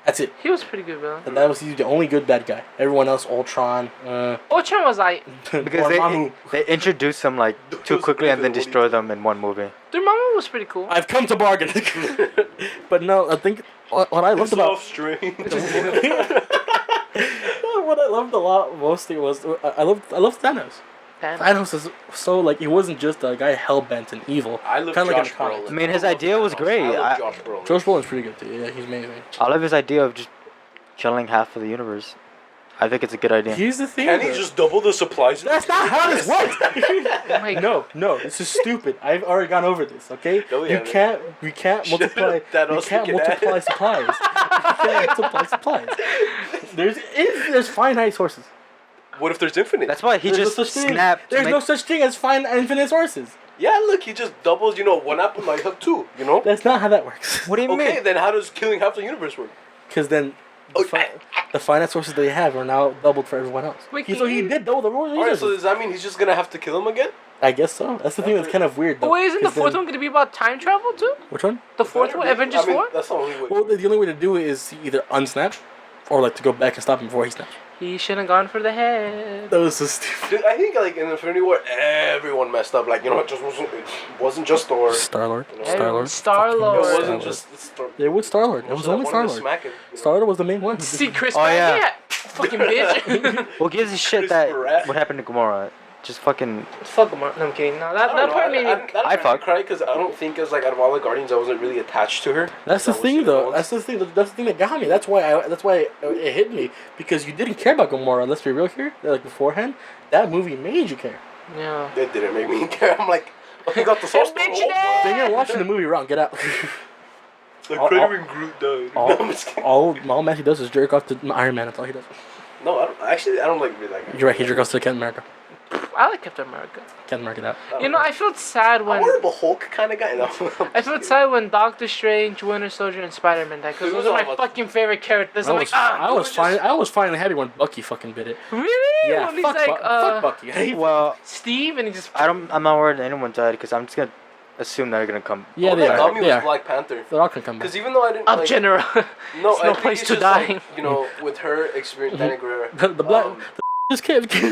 That's it. He was pretty good, villain. That was the only good bad guy. Everyone else, Ultron. Ultron was like, Because they introduced them like too quickly and then destroy them in one movie. Dormammu was pretty cool. I've come to bargain. But no, I think what I loved about strange. what I loved a lot mostly was I loved Thanos. Thanos is so like he wasn't just a guy hell bent and evil. I love Kinda like Josh in the comics. Brolin. I mean, his idea was great. I love I- Josh Brolin. Josh Brolin's pretty good too. Yeah, he's amazing. I love his idea of just killing half of the universe. I think it's a good idea. Here's the thing. Can he though. just double the supplies? That's not how this works. my No, this is stupid. I've already gone over this. Okay, No, we haven't. we can't multiply. That We else can't we can add. multiply supplies. We can't multiply supplies. There's finite sources. What if there's infinite? That's why he There's just no such thing. snapped. to There's make- no such thing as infinite sources. Yeah, look, he just doubles, one apple might have two, That's not how that works. What do you Okay, mean? then how does killing half the universe work? Because then the finite sources they have are now doubled for everyone else. Wait, So he did double the rules. Alright, so does that mean he's just gonna have to kill him again? I guess so. That's the thing that's kind of weird. Though, Wait, isn't the 'cause fourth then- one going to be about time travel too? Which one? The fourth one, Avengers 4? That's the only way. Well, the only way to do it is to either unsnap, or like to go back and stop him before he snaps. He should have gone for the head. That was so stupid. Dude, I think like in Infinity War, everyone messed up. Like it wasn't just Thor. Star Lord. You know, Star Lord. Star-Lord. It Lord. wasn't just Thor. It was Star Lord. It was only Star Lord. Star Lord was the main one. See Chris Oh, Pratt? yeah. Yeah. Fucking bitch. What gives a shit Chris that Pratt. what happened to Gamora? Just fucking. Fuck him. No, I'm kidding. No, that part made me. I fuck. cried because I don't think as like out of all the Guardians, I wasn't really attached to her. That's the That was thing, the though. ones. That's the thing. That's the thing that got me. That's why it hit me because you didn't care about Gamora. Let's be real here. Like beforehand, that movie made you care. Yeah. It didn't make me care. I'm like, he got the sauce. Bitch, Then you're watching the movie wrong. Get out. Like all- Predator and Groot died. all- No, I'm just kidding. all Matthew does is jerk off to Iron Man. That's all he does. No, I don't like really like. You're right. He jerk off to Captain America. I like Captain America. Captain America that. You know, I felt sad I'm when. more of a Hulk kind of guy. No. I felt sad when Doctor Strange, Winter Soldier, and Spider-Man died because It those was are my all about- fucking favorite characters. I I'm was, like, ah, I was finally happy when Bucky fucking bit it. really? Yeah, When he's fuck, like, fuck Bucky. I hate Well, Steve, and he just. I'm not worried that anyone died because I'm just gonna assume they're gonna come. Yeah, Oh, they that are. got me They was are. Black Panther. They're all gonna come back. Because even though I didn't Up like, general. no, There's I no think place it's to just die. like, with her experience, Danny Guerrero. The black um, just can't. I think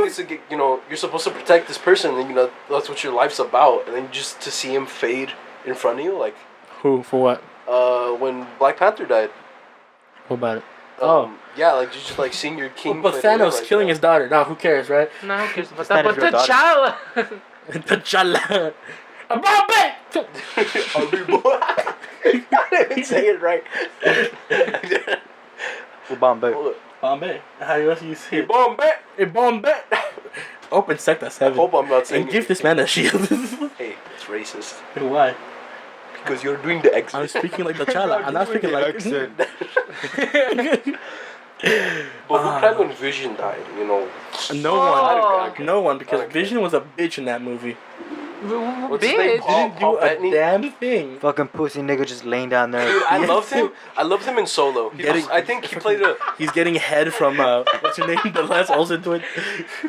it's you're supposed to protect this person, and that's what your life's about, and then just to see him fade in front of you, like Who for what? when Black Panther died. What about it? Yeah, like just like seeing your king. But fade away Thanos like killing that. his daughter. Now who cares, right? No, who cares about It's that? not But his real daughter. T'Challa. T'Challa. About I didn't even say it right. Bombay. Bombay. How else you say it? Bombay. Hey, Bombay. Open sector 7. I hope I'm not saying And give this man a shield. Hey, it's racist. Why? Because you're doing the accent. I'm speaking like the chala. I'm not speaking like. But who cried when Vision died? You know. No one, because Okay. Vision was a bitch in that movie. What's his name? Bitch. Paul Didn't do a Bettany? damn thing. Fucking pussy nigga just laying down there. Dude, I loved him. I loved him in Solo. I think he played a. He's getting head from what's her name? The last Olsen twin.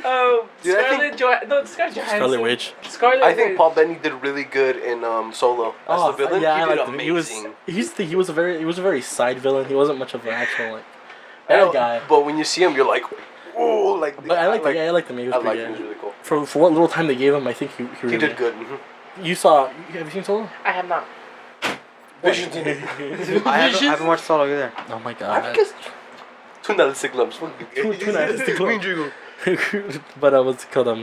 Oh, Dude, I Scarlett Johansson. No, Scarlett Johansson. Scarlet Witch. Scarlet I think Witch. Paul Bettany did really good in Solo as the villain. Yeah, he I did liked him. amazing. He was a very side villain. He wasn't much of an actual like I bad know, guy. But when you see him, you're like, oh, like. But I liked him. Yeah, I liked him. He was I pretty liked him. good. He was really cool. For what little time they gave him, I think he really He did good. You saw? Have you seen Solo? I have not. Vision. I haven't watched Solo either. Oh my I god. guess. Tuna siglams. But what's it called?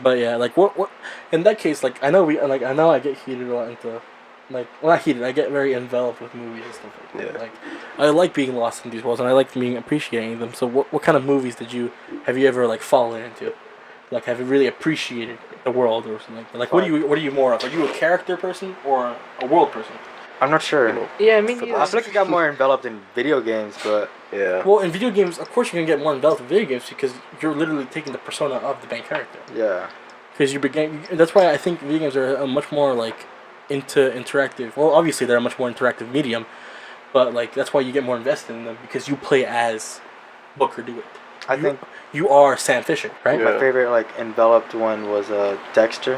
But yeah, like what? In that case, like I know I get heated a lot into, like, well, not heated. I get very enveloped with movies and stuff like that. Yeah. Like I like being lost in these worlds, and I like being appreciating them. So what kind of movies have you ever like fallen into? Like, have you really appreciated the world or something like that? Like, what are you more of? Are you a character person or a world person? I'm not sure. Yeah, me I neither. feel like I got more enveloped in video games, but Yeah. Well, in video games, of course, you're gonna get more involved in video games because you're literally taking the persona of the main character. yeah. Because that's why I think video games are a much more like interactive. Well, obviously they're a much more interactive medium, but like that's why you get more invested in them because you play as Booker DeWitt. I think you are Sam Fisher, right? Yeah. my favorite like enveloped one was Dexter.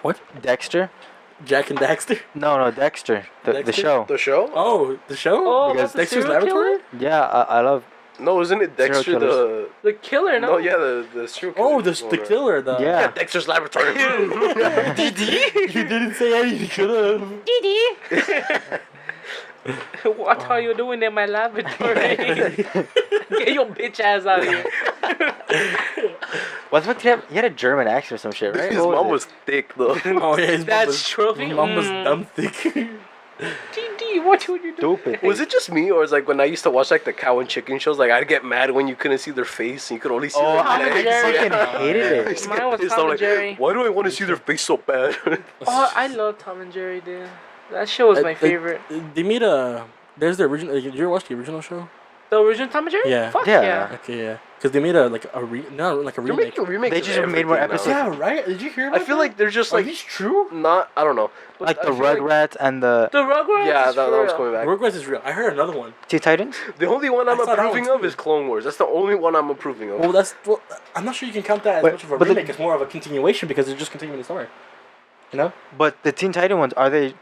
What? Dexter? Jack and Daxter? No, Dexter. The Dexter? show. The show? Oh, the show? Oh, Because that's the Dexter's serial Laboratory? killer? Yeah, I love. No, isn't it Serial Dexter the? The killer, no? No, yeah, the serial killer. Oh, the killer. The Yeah. Yeah, Dexter's Laboratory. You didn't say anything. Could have. Didi. What are you doing in my laboratory? Get your bitch ass out of here. What's what? He had a German accent or some shit, right? His What mom was was thick though. Oh yeah, his That's trophy. His mom was dumb thick. Didi, what would you do? stupid? Was it just me, or is like when I used to watch like the cow and chicken shows, like I'd get mad when you couldn't see their face and you could only see Oh, their Tom and legs? Jerry. fucking hated I it. used to Mine get was pissed. Tom I'm and like, Jerry. why do I want to see their face so bad? Oh, I love Tom and Jerry, dude. That show was my favorite. They made a. There's the original. Did you ever watch the original show? The original Tom and Jerry? Yeah. Fuck Yeah. yeah. Okay, yeah. Because they made a like a remake. They're making remakes. They of just made more everything now. episodes. Yeah, right. Did you hear I about feel that? like they're just Are like these true? not. I don't know. But Like I the feel like- Rugrats and the The Rugrats? Yeah, is that for was real. coming back. Rugrats is real. I heard another one. Teen Titans. The only one I'm I saw that approving one of too. is Clone Wars. That's the only one I'm approving of. Well, I'm not sure you can count that as But- much of a but the- remake. It's more of a continuation because they're just continuing the story. You know? But the Teen Titan ones are they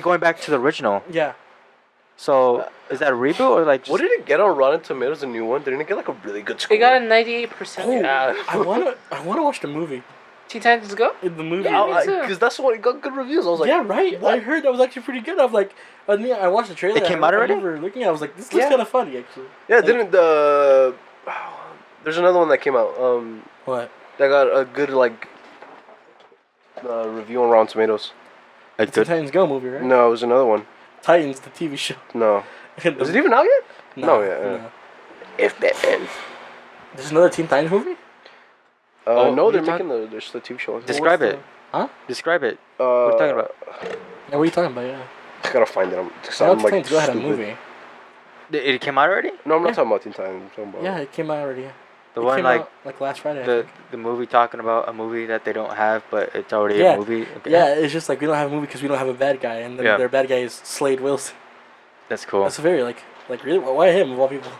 going back to the original? Yeah. So is that a reboot or like? What did it get on Rotten Tomatoes? The new one? Didn't it get like a really good score? It got a 98%. Oh, Yeah. I wanna watch the movie. Teen Titans Go? The movie. Yeah, me too. Because that's the one. It got good reviews. I was like, yeah, right. what? I heard that was actually pretty good. I was like, I watched the trailer. It came out already? I remember looking at it, I was like, this looks Yeah. kind of funny, actually. Yeah, Like- didn't the? There's another one that came out. What? That got a good like review on Rotten Tomatoes. Like It's the the, Titans Go movie, right? No, it was another one. Titans, the TV show. No, is it even out yet? No, yeah. If that end. There's another Teen Titans movie? Oh, No, they're you making the TV show. describe What's it. Huh? Describe it. What What are you talking about? Yeah, what are you talking about? Yeah. I gotta find it. No, Titans Go had a stupid. movie. It came out already. No, I'm not Yeah. talking about Teen Titans. I'm talking about Yeah, it came out already. Yeah. The It one came like out, like last Friday. I the think. the movie talking about a movie that they don't have, but it's already Yeah. a movie. Okay. Yeah, it's just like we don't have a movie because we don't have a bad guy, and then Yeah. their bad guy is Slade Wilson. That's cool. That's very like really why him of all people?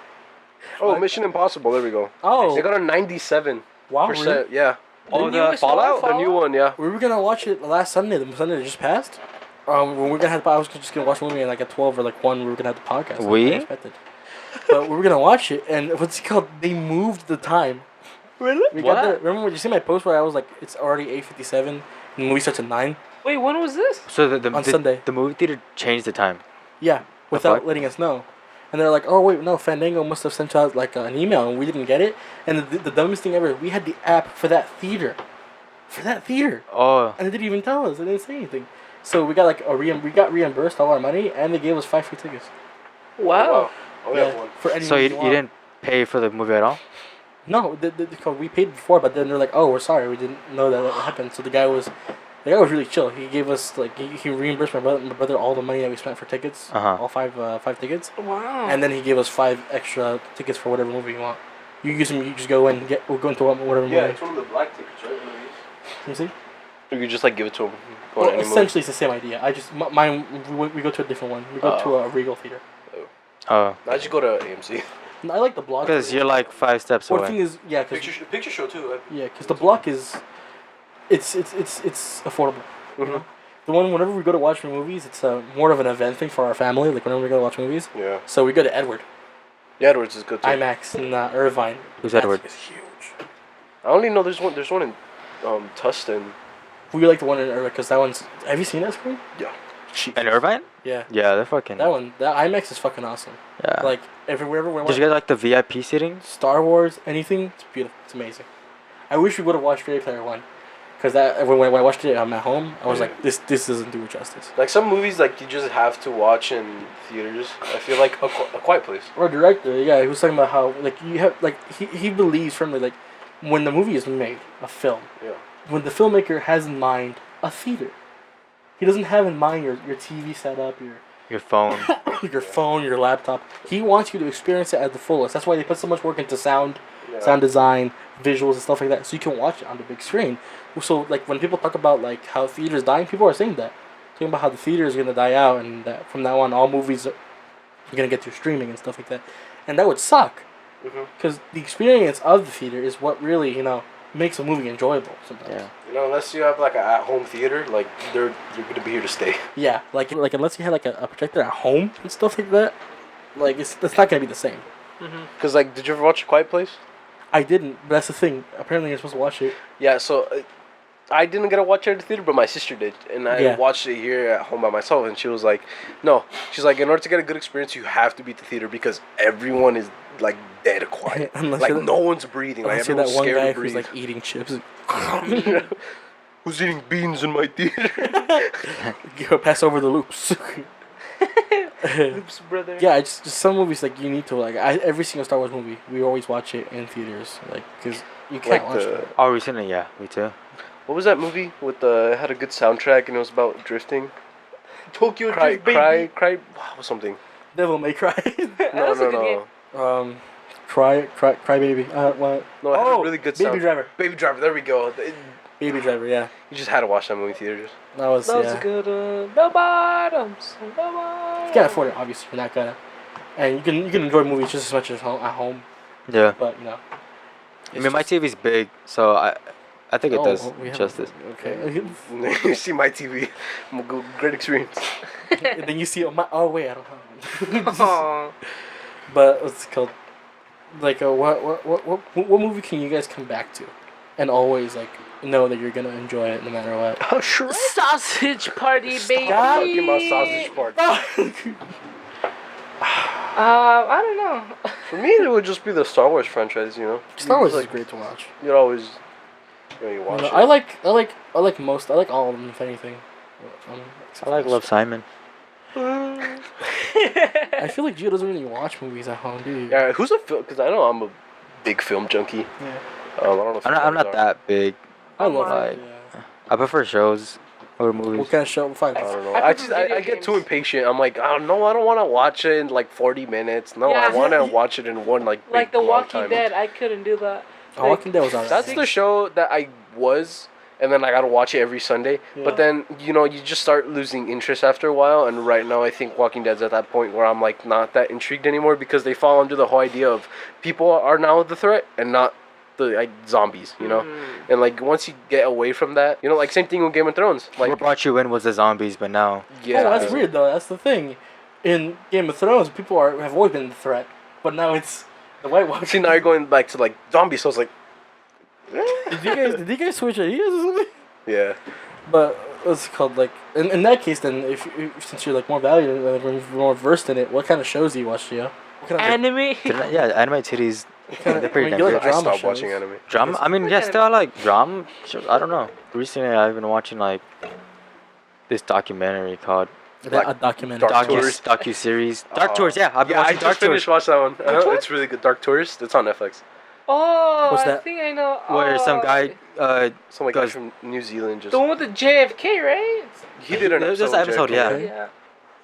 Oh, Mission Impossible. There we go. Oh, They got a 97%. wow! Really? Yeah, Oh, The the newest Fallout. one? the new one. Yeah. We were gonna watch it last Sunday, the Sunday that just passed. When we're gonna have, I was just gonna watch the movie and like at 12 or like 1, we were gonna have the podcast. We? I expected. But we were gonna watch it, and what's it called? They moved the time. Really? We What? got there. Remember when you see my post where I was like, it's already 8:57, and the movie starts at 9. Wait, when was this? So the On Sunday. the movie theater changed the time. Yeah, without fuck? letting us know. And they're like, oh wait, no, Fandango must have sent out like an email, and we didn't get it. And the dumbest thing ever, we had the app for that theater. Oh, And they didn't even tell us. They didn't say anything. So we got like we got reimbursed all our money, and they gave us 5 free tickets. Wow. Oh, we have one. For any So movie you want. didn't pay for the movie at all? No, we paid before, but then they're like, "Oh, we're sorry, we didn't know that happened." So the guy was really chill. He gave us like he reimbursed my brother all the money that we spent for tickets, all five tickets, Wow. and then he gave us 5 extra tickets for whatever movie you want. You use them. You just go and we'll go into whatever movie. Yeah, it's one of the black tickets, right? You see? You could just like give it to him. Go Well, on any movie. essentially, it's the same idea. I just mine. We go to a different one. We go to a Regal theater. Oh, I just go to AMC. I like the block. because you're like 5 steps Well, the away. thing is, yeah, because Picture show too. the block is, it's affordable. You know? The one whenever we go to watch movies, it's more of an event thing for our family. Like whenever we go to watch movies, Yeah. so we go to Edward Yeah, Edwards is good too. IMAX in Irvine. Who's That's- Edward? It's huge. I only know there's one. There's one in Tustin. We like the one in Irvine because that one's. Have you seen that screen? Yeah. In Irvine? Yeah. Yeah, they're fucking. That one, that IMAX is fucking awesome. Yeah. Like wherever we Did you get like the VIP seating? Star Wars, anything, it's beautiful. It's amazing. I wish we would have watched Ready Player One, because that when I watched it at home, I was like, this doesn't do it justice. Like some movies, like you just have to watch in theaters. I feel like a Quiet Place. Or director, yeah, he was talking about how like you have like he believes firmly like when the movie is made, a film, Yeah. when the filmmaker has in mind a theater, he doesn't have in mind your TV setup, Your phone. your phone, your laptop. He wants you to experience it at the fullest. That's why they put so much work into sound design, visuals, and stuff like that, so you can watch it on the big screen. So like when people talk about like how theaters dying, people are saying that, talking about how the theater is gonna die out, and that from now on all movies are gonna get through streaming and stuff like that, and that would suck, because the experience of the theater is what really makes a movie enjoyable sometimes. Yeah. You know, unless you have like an at-home theater, like you're gonna be here to stay. Yeah, like unless you had like a projector at home and stuff like that, like it's not gonna be the same. Cause like, did you ever watch A Quiet Place? I didn't, but that's the thing. Apparently, you're supposed to watch it. Yeah. So I didn't get to watch it at the theater, but my sister did, and I watched it here at home by myself. And she was like, "No," she's like, "In order to get a good experience, you have to be at the theater because everyone is like dead quiet, Unless like you're no one's breathing, like Unless you're everyone's that one scared guy to who's breathe." like eating chips. Who's eating beans in my theater? Go pass over the loops. Oops, brother. Yeah, it's just some movies like you need to like. Every single Star Wars movie, we always watch it in theaters, like because you can't Like watch the it. Oh, recently, yeah, me too. what was that movie with the it had a good soundtrack and it was about drifting? Tokyo Cry, Drift, baby. cry, something. Devil May Cry. No, That's a no, good no. game. Cry baby. What? No, it had Oh, a really good Baby sound. Driver. Baby Driver. There we go. Baby Driver. Yeah, You just had to watch that movie in theaters. that was That was yeah. a good the bottoms. The bottoms. You can't afford it, obviously. You're not gonna. And you can enjoy movies just as much as at home, Yeah. but I mean, my TV's big, so I think it does we have justice. Okay. You see my TV. Great experience. And then you see wait, I don't have one. Aw. But what's it called? Like what movie can you guys come back to, and always like know that you're gonna enjoy it no matter what? Oh, sure. Sausage party, baby. Talking about sausage party. I don't know. For me, it would just be the Star Wars franchise. You know, Star Wars like, is great to watch. You'd always, you watch it. I like all of them. If anything, I like Love Simon. I feel like Gio doesn't really watch movies at home, do you? Yeah, who's a film? Because I know I'm a big film junkie. Yeah. I don't know. If you I'm guys not are. that big. I love Like- it. Yeah. I prefer shows or movies. What kind of show? Fine. I don't know. I I prefer video I get too games. impatient. I'm like, I don't know. I don't want to watch it in like 40 minutes. No, I Yeah. want to watch it in one like Like big, The long Walking time. Dead, I couldn't do that. Oh, Walking Dead was alright. That's the show that I was, and then I gotta watch it every Sunday. Yeah. But then you just start losing interest after a while. And right now, I think Walking Dead's at that point where I'm like not that intrigued anymore because they fall under the whole idea of people are now the threat and not the like zombies. And like once you get away from that, like same thing with Game of Thrones. Like What brought you in was the zombies, but now yeah, Oh, that's weird though. That's the thing. In Game of Thrones, people have always been the threat, but now it's the White Walkers. See, now you're going back to like zombies. So I was like, Did you guys switch ideas or something? yeah. But what's it called? Like in that case, then if since you're like more valued and more versed in it, what kind of shows do you watch, Gio? What kind of Anime. yeah, anime titties. kinda- They're pretty I mean, damn you good. like I drama stopped shows. watching anime. Drama? I mean, yeah, still I like drama shows. I don't know. Recently, I've been watching like this documentary called A documentary. Dark Tourist. Docu-series. Dark Tours, yeah. I've been Yeah, I watching just Dark finished Tours. watching that one. one? It's really good. Dark Tourist. It's on Netflix. Oh, What's I that? think I know. Where some guy Some like guy goes- from New Zealand just The one with the JFK, right? he did an There's episode. an episode, with yeah. JFK. Yeah.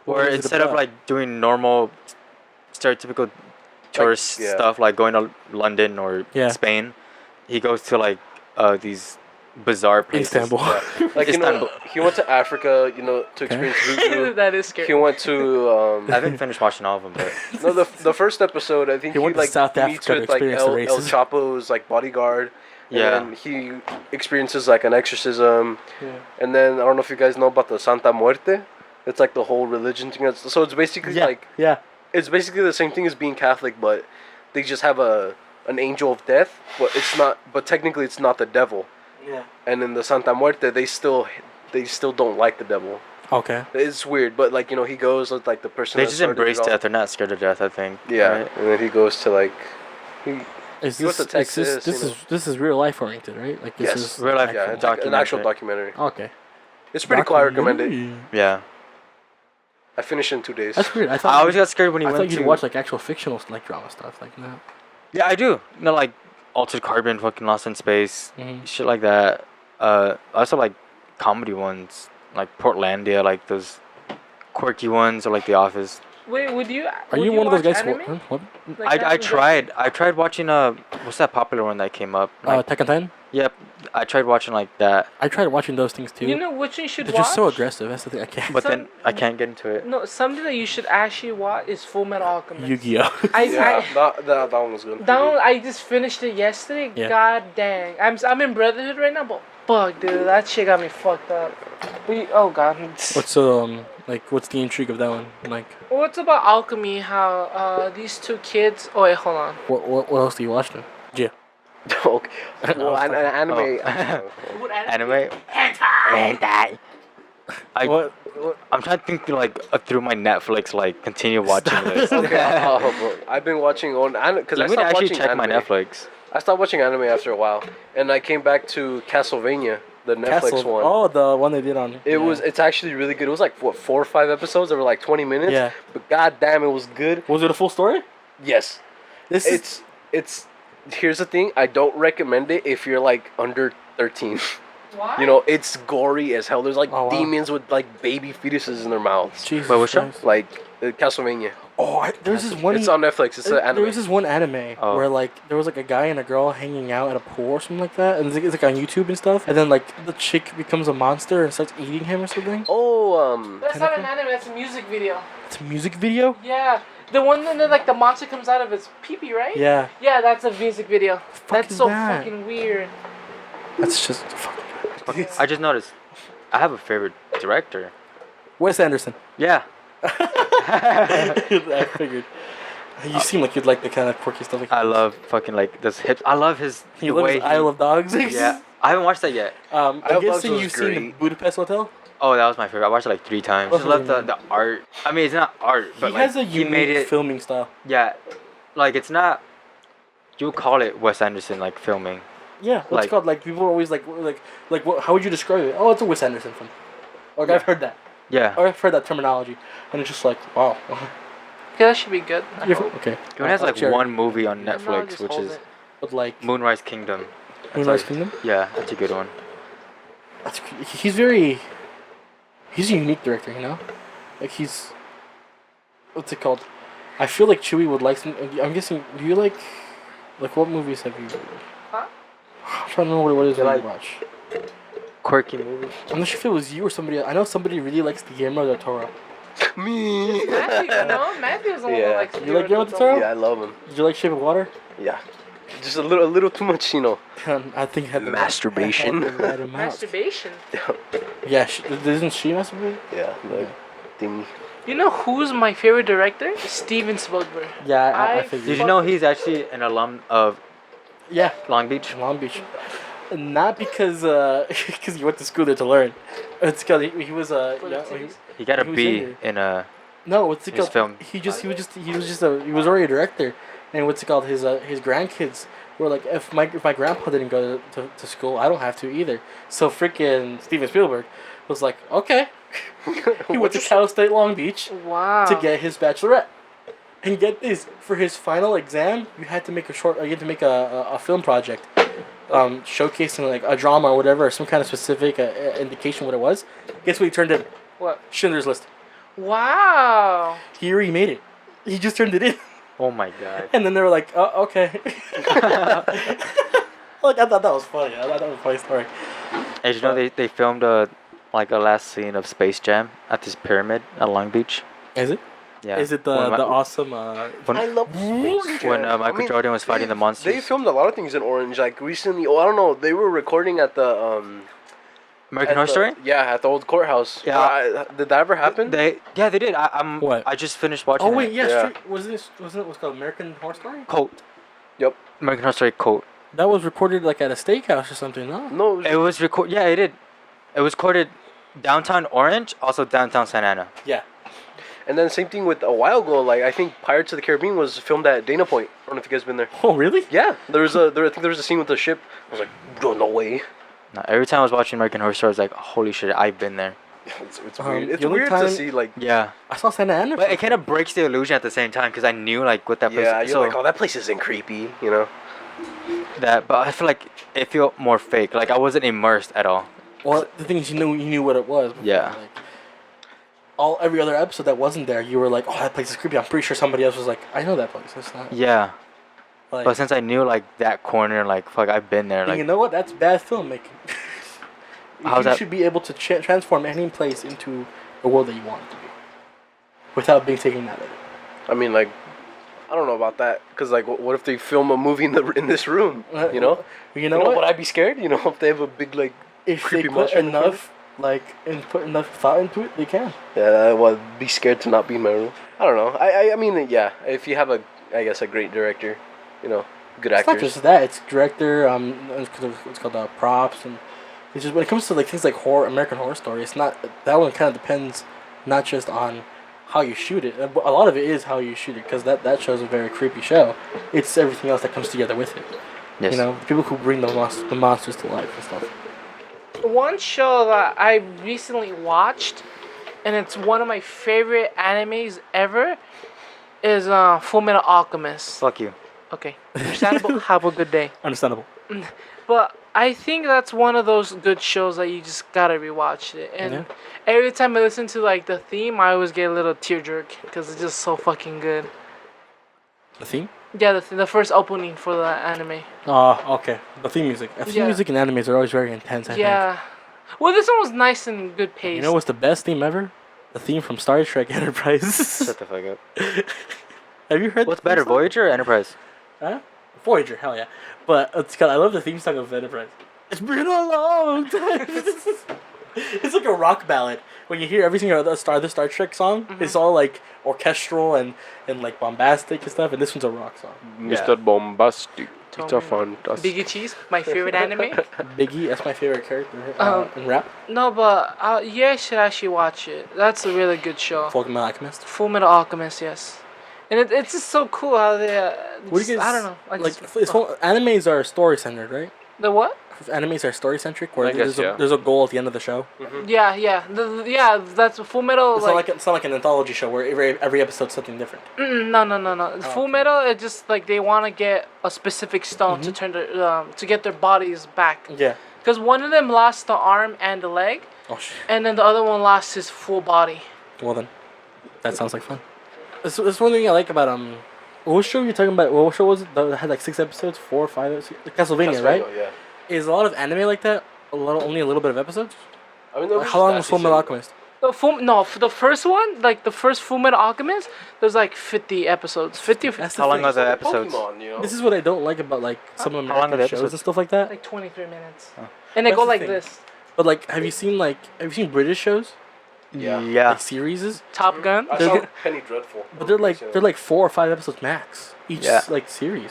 What where is it instead of about? like doing normal stereotypical tourist yeah. stuff like going to London or Yeah. Spain, he goes to like these bizarre places. Istanbul. Yeah. Like Istanbul. he went to Africa, to experience voodoo. That is scary. He went to I haven't finished watching all of them, but no the first episode. I think He went to like South meets Africa to with like experience the El racism. Chapo's like bodyguard. Yeah. And then he experiences like an exorcism. Yeah. And then I don't know if you guys know about the Santa Muerte. It's like the whole religion thing. So it's basically like Yeah. it's basically the same thing as being Catholic, but they just have an angel of death, but it's not. But technically, it's not the devil. Yeah. And in the Santa Muerte, they still don't like the devil. Okay. It's weird, but like he goes with like the person. they that just started it embrace all. death. They're not scared of death, I think. Yeah, right? and then he goes to like he. Is He went this, to Texas, this is real life oriented, right? Like this Yes. is Real life, Yeah, it's like an actual documentary. Okay. It's pretty cool. I recommend it. Documentary. Yeah. I finished in 2 days. That's weird. I I thought always got scared when he I went thought to. you'd watch like actual fictional like drama stuff like that. Yeah, I do. Like Altered Carbon, fucking Lost in Space, Mhm. shit like that. I also like comedy ones, like Portlandia, like those quirky ones, or like The Office. Wait, would you? Are you one of those guys? Anime? What? Like I tried watching what's that popular one that came up? Like, Tekken 10? yep, I tried watching like that, I tried watching those things too. You know which you should They're watch? just so aggressive. That's the thing. I can't. but Some- then I can't get into it. No, something that you should actually watch is Full Metal Alchemist. Yu-Gi-Oh. Yeah, that one was good. That one, I just finished it yesterday. Yeah. God dang, I'm in Brotherhood right now, but fuck, dude, that shit got me fucked up. Oh god. What's the intrigue of that one? Like, What's about alchemy? How these two kids? Oh wait, hold on. what else do you watch then? Yeah. Okay. Well, an anime. Anime. Hentai. What? I'm trying to think like through my Netflix, like continue watching this. Okay, I've been watching because I Let me stopped actually watching check anime. my Netflix. I stopped watching anime after a while, and I came back to Castlevania, the Netflix one. Oh, the one they did on. It's actually really good. It was like 4 or 5 episodes that were like 20 minutes. Yeah. But goddamn, it was good. Was it a full story? Yes. This is. It's. Here's the thing. I don't recommend it if you're like under 13. Why? It's gory as hell. There's like Oh, wow. demons with like baby fetuses in their mouths. Jesus Wait, which show? Christ. Like Castlevania. Oh, there's this one. It's on Netflix. It's an anime. There was this one anime Oh. where like there was like a guy and a girl hanging out at a pool or something like that, and it's like on YouTube and stuff. And then like the chick becomes a monster and starts eating him or something. Oh, That's not an anime. That's a music video. It's a music video. Yeah, the one that then, like the monster comes out of its pee-pee, right? Yeah, Yeah, that's a music video. fuck That's is so that? fucking weird. that's just fucking. I just noticed. I have a favorite director. Wes Anderson. Yeah. I figured. You seem like you'd like the kind of quirky stuff. Like I love fucking like this hip. I love his he the loves way Isle of Dogs. Yeah, I haven't watched that yet. I'm Isle of Dogs guessing was you've seen the great. Budapest Hotel. Oh, that was my favorite. I watched it like 3 times. I Oh, love yeah. the art. I mean, it's not art, but He like has a he unique made it. filming style. Yeah, like it's not. You would call it Wes Anderson like filming. Yeah, what's Like- it called? Like people are always like what? How would you describe it? Oh, it's a Wes Anderson film. Like I've heard that. Yeah. Or I've heard that terminology, and it's just like wow. Okay, that should be good. I You're- hope. okay. He only has like Sure. one movie on No, Netflix, just which hold is it. But like Moonrise Kingdom. That's Moonrise like- Kingdom. Yeah, that's a good one. That's he's very. He's a unique director, you know. Like he's. What's it called? I feel like Chewie would like some. I'm guessing. Do you like what movies have you? Huh? I'm trying to remember what it is You that you like- watch. Quirky movie. I'm not sure if it was you or somebody else. I know somebody really likes Guillermo del Toro. me. Matthew, no, Matthew's the one Yeah. that likes You like Guillermo del Toro? Yeah, I love him. Did you like Shape of Water? Yeah. Just a little too much, I think I had to- Masturbation. I had to write him out. Masturbation. Yeah, isn't she masturbate? Yeah, like thingy. You know who's my favorite director? Steven Spielberg. Yeah, I I figured. Did you know he's actually an alum of Yeah, Long Beach? Long Beach. Not because because he went to school there to learn. It's because he was For the yeah, titties. He got a He was B in in a. no, what's it His called? film. He was already a director, and what's it called? His grandkids were like, if my grandpa didn't go to school, I don't have to either. So freaking Steven Spielberg was like, okay, He went to Cal State Long Beach Wow. to get his bachelorette. And get this, for his final exam, you had to make a film project, showcasing like a drama or whatever, or some kind of specific indication what it was. Guess what he turned in? What? Schindler's List. Wow. He already made it. He just turned it in. Oh my god. And then they were like, "Oh, okay." Like I thought that was funny. I thought that was a funny story. Hey, did you know they filmed a last scene of Space Jam at this pyramid at Long Beach? Is it? Yeah. Is it the awesome? When, I love Space Jam. when Michael Jordan was fighting the monsters? They filmed a lot of things in Orange. Like recently, I don't know. They were recording at the American Horror Story? Yeah, at the old courthouse. Yeah. Did that ever happen? They did. What? I just finished watching. Oh wait, Yeah. yeah. Wasn't it what's called American Horror Story? Cult. Yep. American Horror Story Cult. That was recorded like at a steakhouse or something, no? No. It was record. Yeah, it did. It was recorded downtown Orange, also downtown Santa Ana. Yeah. And then same thing with a while ago. Like I think Pirates of the Caribbean was filmed at Dana Point. I don't know if you guys been there. Oh really? Yeah, I think there was a scene with the ship. I was like, oh, no way. Now, every time I was watching American Horror Story, I was like, holy shit, I've been there. It's weird. It's the only weird to time- see like. Yeah. I saw Santa Ana. But it kind of breaks the illusion at the same time because I knew like what that place. Yeah, you're so like, oh, that place isn't creepy, you know. but I feel like it felt more fake. Like I wasn't immersed at all. Well, the thing is, you knew what it was. Before, Yeah. Like, every other episode that wasn't there, you were like, "Oh, that place is creepy." I'm pretty sure somebody else was like, "I know that place." It's not. Yeah. Like, But since I knew like that corner, like fuck, I've been there. and Like you know what? That's bad filmmaking. How's You that? should be able to transform any place into the world that you want it to be, without being taken out of it. I mean, like, I don't know about that, cause like, what if they film a movie in this room? You know? You know what? Would I be scared? You know, if they have a big like If they creepy put monster in the corner? enough, and put enough thought into it, they can. Yeah, I would be scared to not be in my room. I don't know. I mean, yeah. If you have a great director, you know, good It's actors. not just that. It's director. It's called props, and it's just when it comes to like things like American Horror Story. It's not that one. Kind of depends, not just on how you shoot it. A lot of it is how you shoot it, because that show's a very creepy show. It's everything else that comes together with it. yes. You know, the people who bring the monsters to life and stuff. One show that I recently watched, and it's one of my favorite animes ever, is Full Metal Alchemist. Fuck you. Okay, understandable. Have a good day. Understandable. But I think that's one of those good shows that you just gotta rewatch it. And Yeah. every time I listen to like the theme, I always get a little tear jerk because it's just so fucking good. The theme? Yeah, the first opening for the anime. Oh, okay. The theme music. Theme Yeah. music and animes are always very intense. I think. Yeah. Well, this one was nice and good pace. You know what's the best theme ever? The theme from Star Trek Enterprise. Shut the fuck up. Have you heard? What's the theme better, song? Voyager or Enterprise? Huh? Voyager, hell yeah. But I love the theme song of Enterprise. It's been a long time. It's like a rock ballad. When you hear every single other Star Trek song, it's all like orchestral and like bombastic and stuff, and this one's a rock song. Mr. Bombastic. Tell Mr. me. Fantastic. Biggie Cheese, my favorite anime. Biggie, that's my favorite character in rap. No, but you guys should actually watch it. That's a really good show. Full Metal Alchemist. Full Metal Alchemist, yes. And it's just so cool how they. What do you guys? I don't know. Animes are story centered, right? The what? Animes are story centric, where I guess, yeah. there's a goal at the end of the show. Yeah. That's Full Metal. It's not like an anthology show where every episode's something different. No. Full Metal. It's just like they want to get a specific stone to turn their to get their bodies back. Yeah. Because one of them lost the arm and the leg, Oh shit. and then the other one lost his full body. Well then, that sounds like fun. That's one thing I like about what show you talking about? What show was it that had like 6 episodes, 4 or 5 episodes? Castlevania, right? Yeah. Is a lot of anime like that? Only a little bit of episodes. I mean, How long was Full Metal Alchemist? For the first one, like the first Full Metal Alchemist, there's like 50 episodes. 50 or 50. That's the How long thing. are the episodes? Pokemon, you know. This is what I don't like about like some of How long are the American shows episodes? and stuff like that. Like 23 minutes. Oh. And they That's go the like thing. this. But like, have you seen British shows? Yeah. Yeah. Like series? Top Gun. I They're saw good. Penny Dreadful. But they're like 4 or 5 episodes max each Yeah. like series.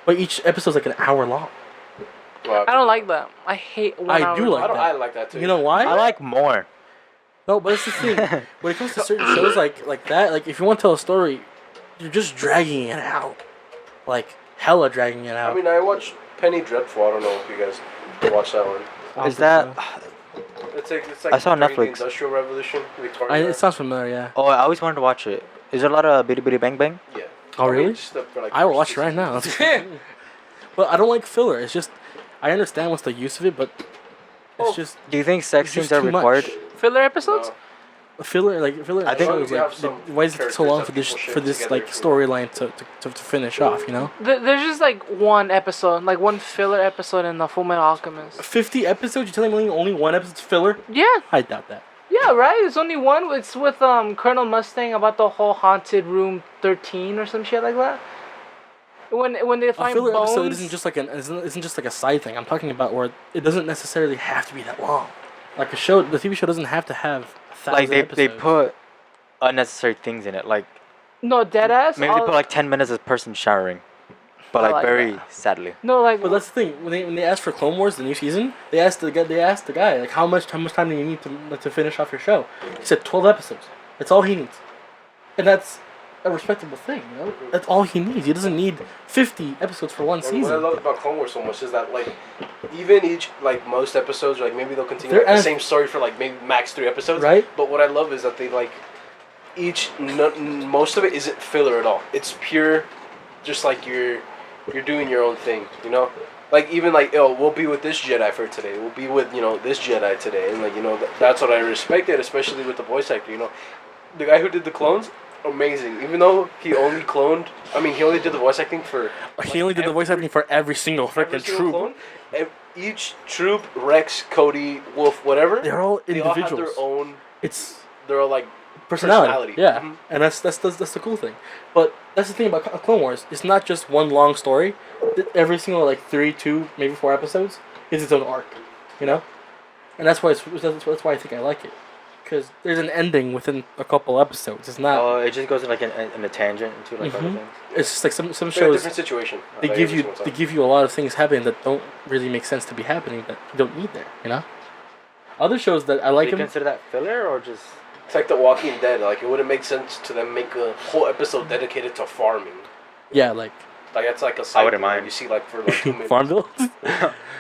But each episode's like an hour long. Well, I don't like that. I hate one I hour. do like that. I like that too. You know why? I like more. No, but it's the thing. When it comes to certain shows like that, like if you want to tell a story, you're just dragging it out, like hella dragging it out. I mean, I watched Penny Dreadful. I don't know if you guys watched that one. I don't Is think that? so. It's like I saw during the Netflix. Industrial Revolution, Victoria. It sounds familiar, yeah. Oh, I always wanted to watch it. Is there a lot of Bitty Bitty Bang Bang? Yeah. Oh, really? just for, like, I will first watch it two right now. seasons. But I don't like filler. It's just, I understand what's the use of it, but it's Oh. just Do you think sex it's just scenes are too much. required? Filler episodes? No. Filler. I think- shows, You like, have some why is it so long for characters this that for people this ship like together, you know? storyline to finish off? You know, There's just like one episode, like one filler episode in the Full Metal Alchemist. 50 episodes. You're telling me only one episode's filler? Yeah, I doubt that. yeah, right. It's only one. It's with Colonel Mustang about the whole haunted room 13 or some shit like that. When they A find filler bones. episode isn't just like a side thing. I'm talking about where it doesn't necessarily have to be that long. Like the TV show doesn't have to have 1,000 Like they episodes. put unnecessary things in it. Like No, deadass. maybe they put like 10 minutes of the person showering, but I like like very that. sadly. No, like But that's the thing. When they asked for Clone Wars, the new season, they asked the guy like how much time do you need to finish off your show? He said 12 episodes. That's all he needs, and that's a respectable thing. You know, that's all he needs. He doesn't need 50 episodes for one And what I season. love about Clone Wars so much is that, like, even each, like, most episodes, like, maybe they'll continue They're like, the as- same story for, like, maybe max 3 episodes. Right. But what I love is that they, like, most of it isn't filler at all. It's pure, just like you're doing your own thing, you know? Like, even, like, we'll be with this Jedi for today. We'll be with, this Jedi today. And, like, that's what I respected, especially with the voice actor, The guy who did the clones, amazing. Even though he only did the voice acting for... He only did the voice acting for every single every freaking single troop. clone. Each troop, Rex, Cody, Wolf, whatever, They're all they all have individuals. their own... It's They're all, like, personality. Yeah, Mhm. and that's the cool thing. But that's the thing about Clone Wars. It's not just one long story. Every single 3, 2, maybe 4 episodes is its own arc, and that's why that's why I think I like it, because there's an ending within a couple episodes. It's not. Oh, it just goes in like in a tangent into like other Mhm. things. It's just like some It's a shows. different situation. They Like, give every you single they time. give you a lot of things happening that don't really make sense to be happening, that you don't need there. Other shows that I like Do you them. consider that filler or just? It's like The Walking Dead. Like, it wouldn't make sense to them make a whole episode dedicated to farming. Yeah, like Like, that's like a side wouldn't thing that mind. you see, like, for, like, 2 minutes. Farmville.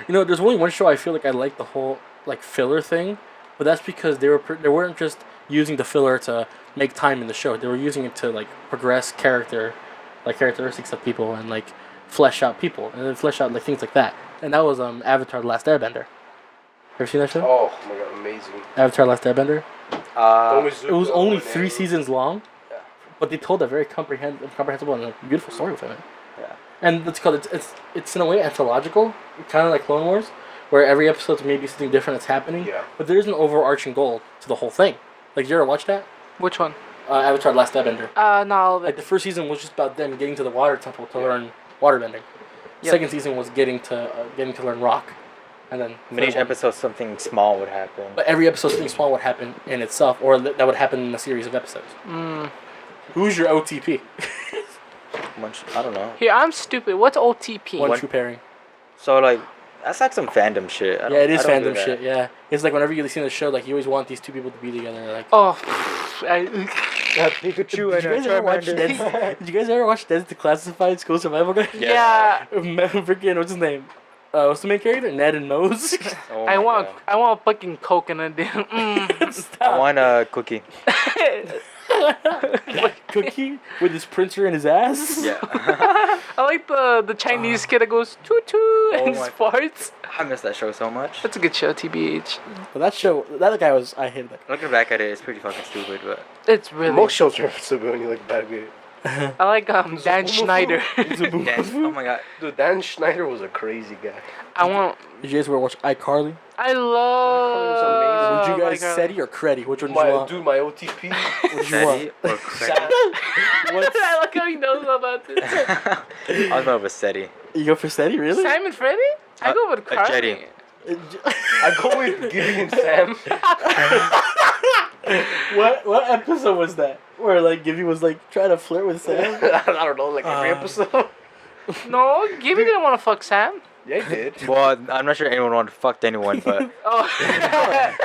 There's only one show I feel like I like the whole filler thing, but that's because they weren't just using the filler to make time in the show. They were using it to progress characteristics of people and flesh out people and then flesh out things like that. And that was Avatar: The Last Airbender. Ever seen that show? Oh, my God, amazing. Avatar: The Last Airbender. It was only 3 seasons. seasons long, Yeah. but they told a very comprehensible and beautiful story with it. Yeah. And it's called it's in a way anthological, kind of like Clone Wars, where every episode's maybe something different that's happening. Yeah. But there is an overarching goal to the whole thing. Like, you ever watch that? Which one? Avatar: The Last Airbender. Not all of Like, it. the first season was just about them getting to the water temple to Yeah. learn waterbending. Yep. Second season was getting to learn rock, and then In each third one- episode, something small would happen. But every episode, something small would happen in itself, or that would happen in a series of episodes. Who's your OTP? I don't know. Here, I'm stupid. What's OTP? One true pairing. So like, that's like some fandom shit. Yeah, it is I don't do fandom that. shit. Yeah, it's like whenever you see the show, you always want these two people to be together. Like, Oh, Pikachu did you guys ever watch Dead? Did you guys ever watch Dead Declassified School Survival Guide? yeah. Freaking what's his name? What's the main character? Ned and Nose. Oh I my want God. I want fucking coconut. I Stop. want a cookie. Cookie with his printer in his ass. Yeah. I like the Chinese kid that goes toot toot and my- farts. I miss that show so much. That's a good show, TBH. But that show, that guy was. I hated that. Looking back at it, it's pretty fucking stupid, but It's really. Most shows are stupid when you look back at it. I like Dan Schneider. yeah, oh my God. Dude, Dan Schneider was a crazy guy. I want. Did you guys ever watch iCarly? I love. Would you guys like, SETI or Creddy? Which one did you My want? dude, my OTP. What did you Daddy want? or credit? I like how he knows about this. I was more of a SETI. You go for SETI, really? Simon Freddy? I go with a Carly. Jetty. I go with Gibby and Sam. What episode was that? Where Gibby was trying to flirt with Sam? I don't know, like every episode. No, Gibby didn't want to fuck Sam. Yeah, he did. Well, I'm not sure anyone wanted to fuck anyone, but Oh.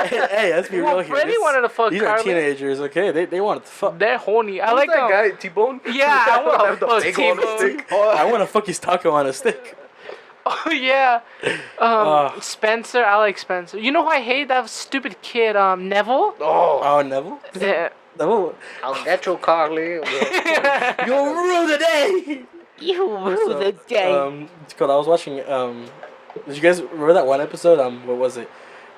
Hey, let's be Well, real here. Freddy wanted to fuck These are Carly. teenagers, okay? They wanted to fuck. They're horny. I Who's like that them. guy, T-Bone? Yeah, I wanna Have the fuck big on the T-Bone. stick. I want to fuck his taco on a stick. Oh yeah. Spencer. I like Spencer. You know who I hate? That stupid kid. Neville. Oh, Neville. Yeah. Neville. I'll get you, Carly. You'll rule the day. You rule the day. It's cool. I was watching. Did you guys remember that one episode? What was it?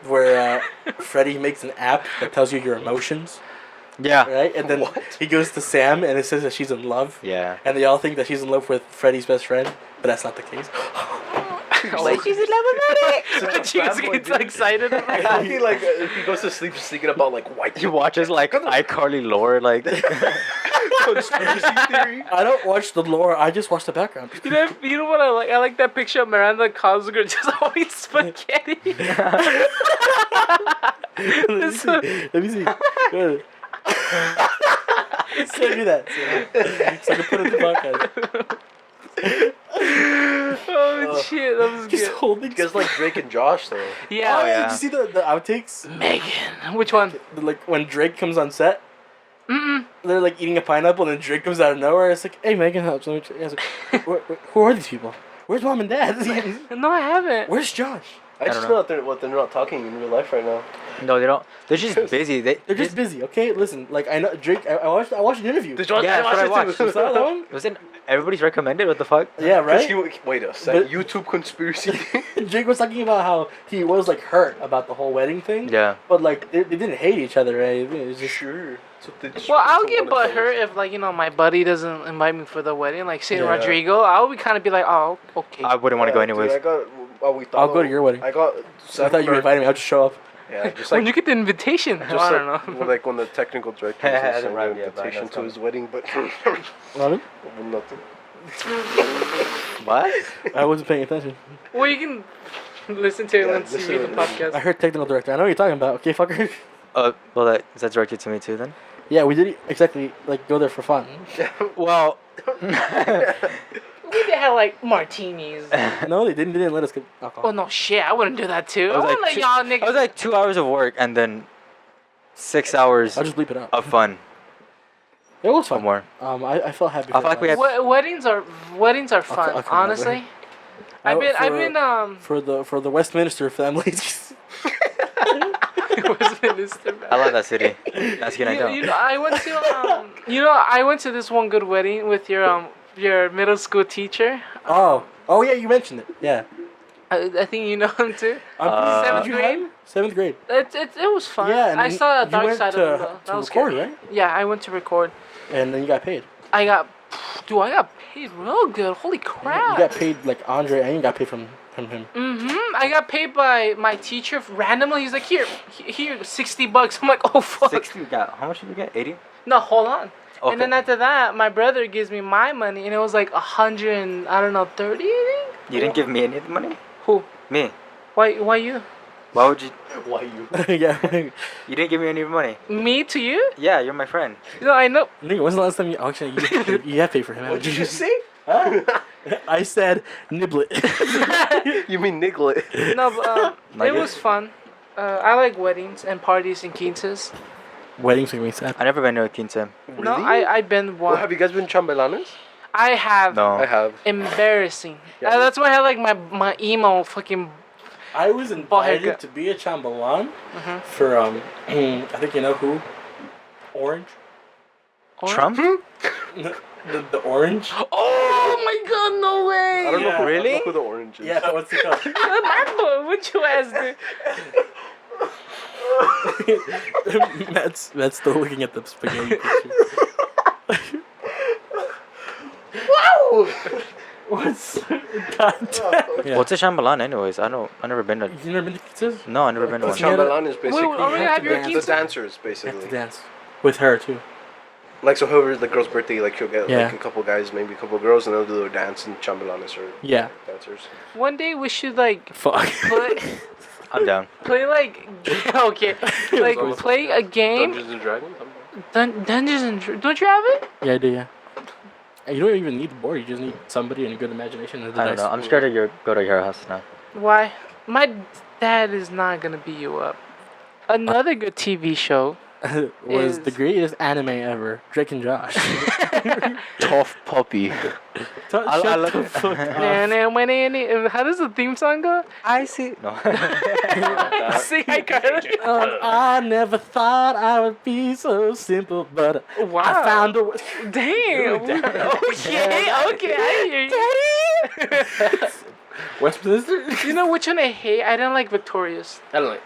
Where Freddy makes an app that tells you your emotions, Yeah. right? And then he goes to Sam and it says that she's in love. Yeah. And they all think that she's in love with Freddy's best friend, but that's not the case. Like she's in love with it. She bad boy, gets dude. excited. He like if he goes to sleep, he's thinking about like white. He watches like iCarly lore, like Conspiracy theory. I don't watch the lore. I just watch the background. You know what I like? I like that picture of Miranda Cosgrove just always spaghetti. Let me see. Good. Send me that. So I can put it in the podcast. Oh shit, that was Just good. holding. You guys like Drake and Josh though. Yeah. Oh, yeah. Did you see the outtakes? Megan. Which one? Like when Drake comes on set. They're like eating a pineapple and then Drake comes out of nowhere. It's like, hey Megan, help. So who are these people? Where's mom and dad? No, I haven't. Where's Josh? I just know that they're not talking in real life right now. no, they don't. They're just busy. They're just busy, okay? Listen, like I know Drake. I watched an interview. Did you Yeah, that's what I watched. You saw that one? Wasn't everybody's recommended? What the fuck? Yeah, right. Wait a second. But- YouTube conspiracy. Drake was talking about how he was like hurt about the whole wedding thing. Yeah. But like they didn't hate each other, right? It was just Sure. Well, I'll get butthurt if like my buddy doesn't invite me for the wedding, like say Rodrigo. I'll be kind of be like, oh, okay. I wouldn't want to go anyways. I'll go to your wedding. I got. I thought you invited me. I'll just show up. Yeah, just When like you get the invitation, just I don't like, know. well, like when the technical director I was hadn't sending arrived an yet, but I know invitation it's to his wedding, but What? nothing. What? I wasn't paying attention. Well, you can listen to it once you listen read to the it. podcast. I heard technical director. I know what you're talking about. Okay, fucker. Well, is that directed to me too then? Yeah, we did exactly like go there for fun. Well, We did have like martinis. No, they didn't let us get alcohol. Oh no, shit! I wouldn't do that too. I was wouldn't like let y'all niggas. I was like 2 hours of work and then 6 hours I'll just bleep it out. of fun. It was Or fun. more. I felt happy. I for feel like we us. had- Weddings are fun. I'll come over. Honestly, I've been for the Westminster families. Westminster. I love that city. That's good. I don't. You know, I went to I went to this one good wedding with your middle school teacher. Oh yeah, you mentioned it. Yeah. I think you know him too. Did 7th you grade. have it? 7th grade. It was fun. Yeah, and I then saw a you dark went side to, of it. to record, right? Yeah, I went to record. And then you got paid. I got paid real good. Holy crap! You got paid like Andre, and you got paid from him. I got paid by my teacher randomly. He's like, here, $60. I'm like, oh fuck. 60 we got. How much did we get? 80? No, hold on. Okay. And then after that, my brother gives me my money, and it was like 100 and I don't know 30. I think. You didn't give me any of the money? Who? Me. Why you? Why would you? Why you? Yeah. You didn't give me any of the money. Me to you? Yeah, you're my friend. No, I know. Nigga, when's the last time you actually you have paid for him? What did you just say? I said niblet. You mean niglet? No, but Like it was fun. I like weddings and parties and quinces. Weddings make me sad. I never been to a quince. Really? No, I've been Well, one. have you guys been chambelanes? I have. No. I have. Embarrassing. Yeah. That's why I had like my emo fucking. I was invited haircut. to be a chambelan for I think you know who, Orange. Trump? The Orange. Oh my god, no way! I don't know Yeah. who, Really? I don't know who the orange is. Yeah, what's it called? What you asked me? Matt's still looking at the spaghetti picture. Wow! What's God damn. Yeah. What's a chambellan, anyways? I never been to. You never been to pizzas? No, I never been to A one. chambelan is basically Wait, are we gonna have your dance. the quince? dancers, You have to basically. dance with her too. Like, so whoever the girl's birthday, like, she'll get Yeah. like a couple guys, maybe a couple girls, and they'll do their dance, and chambelanes are Yeah. dancers. One day we should like Fuck. I'm down. play like okay, like almost play a game. Dungeons and Dragons? Dungeons and don't you have it? Yeah, I do. Yeah. And you don't even need the board. You just need somebody and a good imagination and the I don't dice. know. I'm scared to go to your house now. Why? My dad is not gonna beat you up. Another good TV show. Was Is- the greatest anime ever, Drake and Josh. Tough puppy. I look- the fuck up. How does the theme song go? I see. No. Sing I Carly. I never thought I would be so simple, but Wow. I found a way. Damn. Okay, I hear you. Westminster? You know which one I hate? I don't like Victorious. I don't like.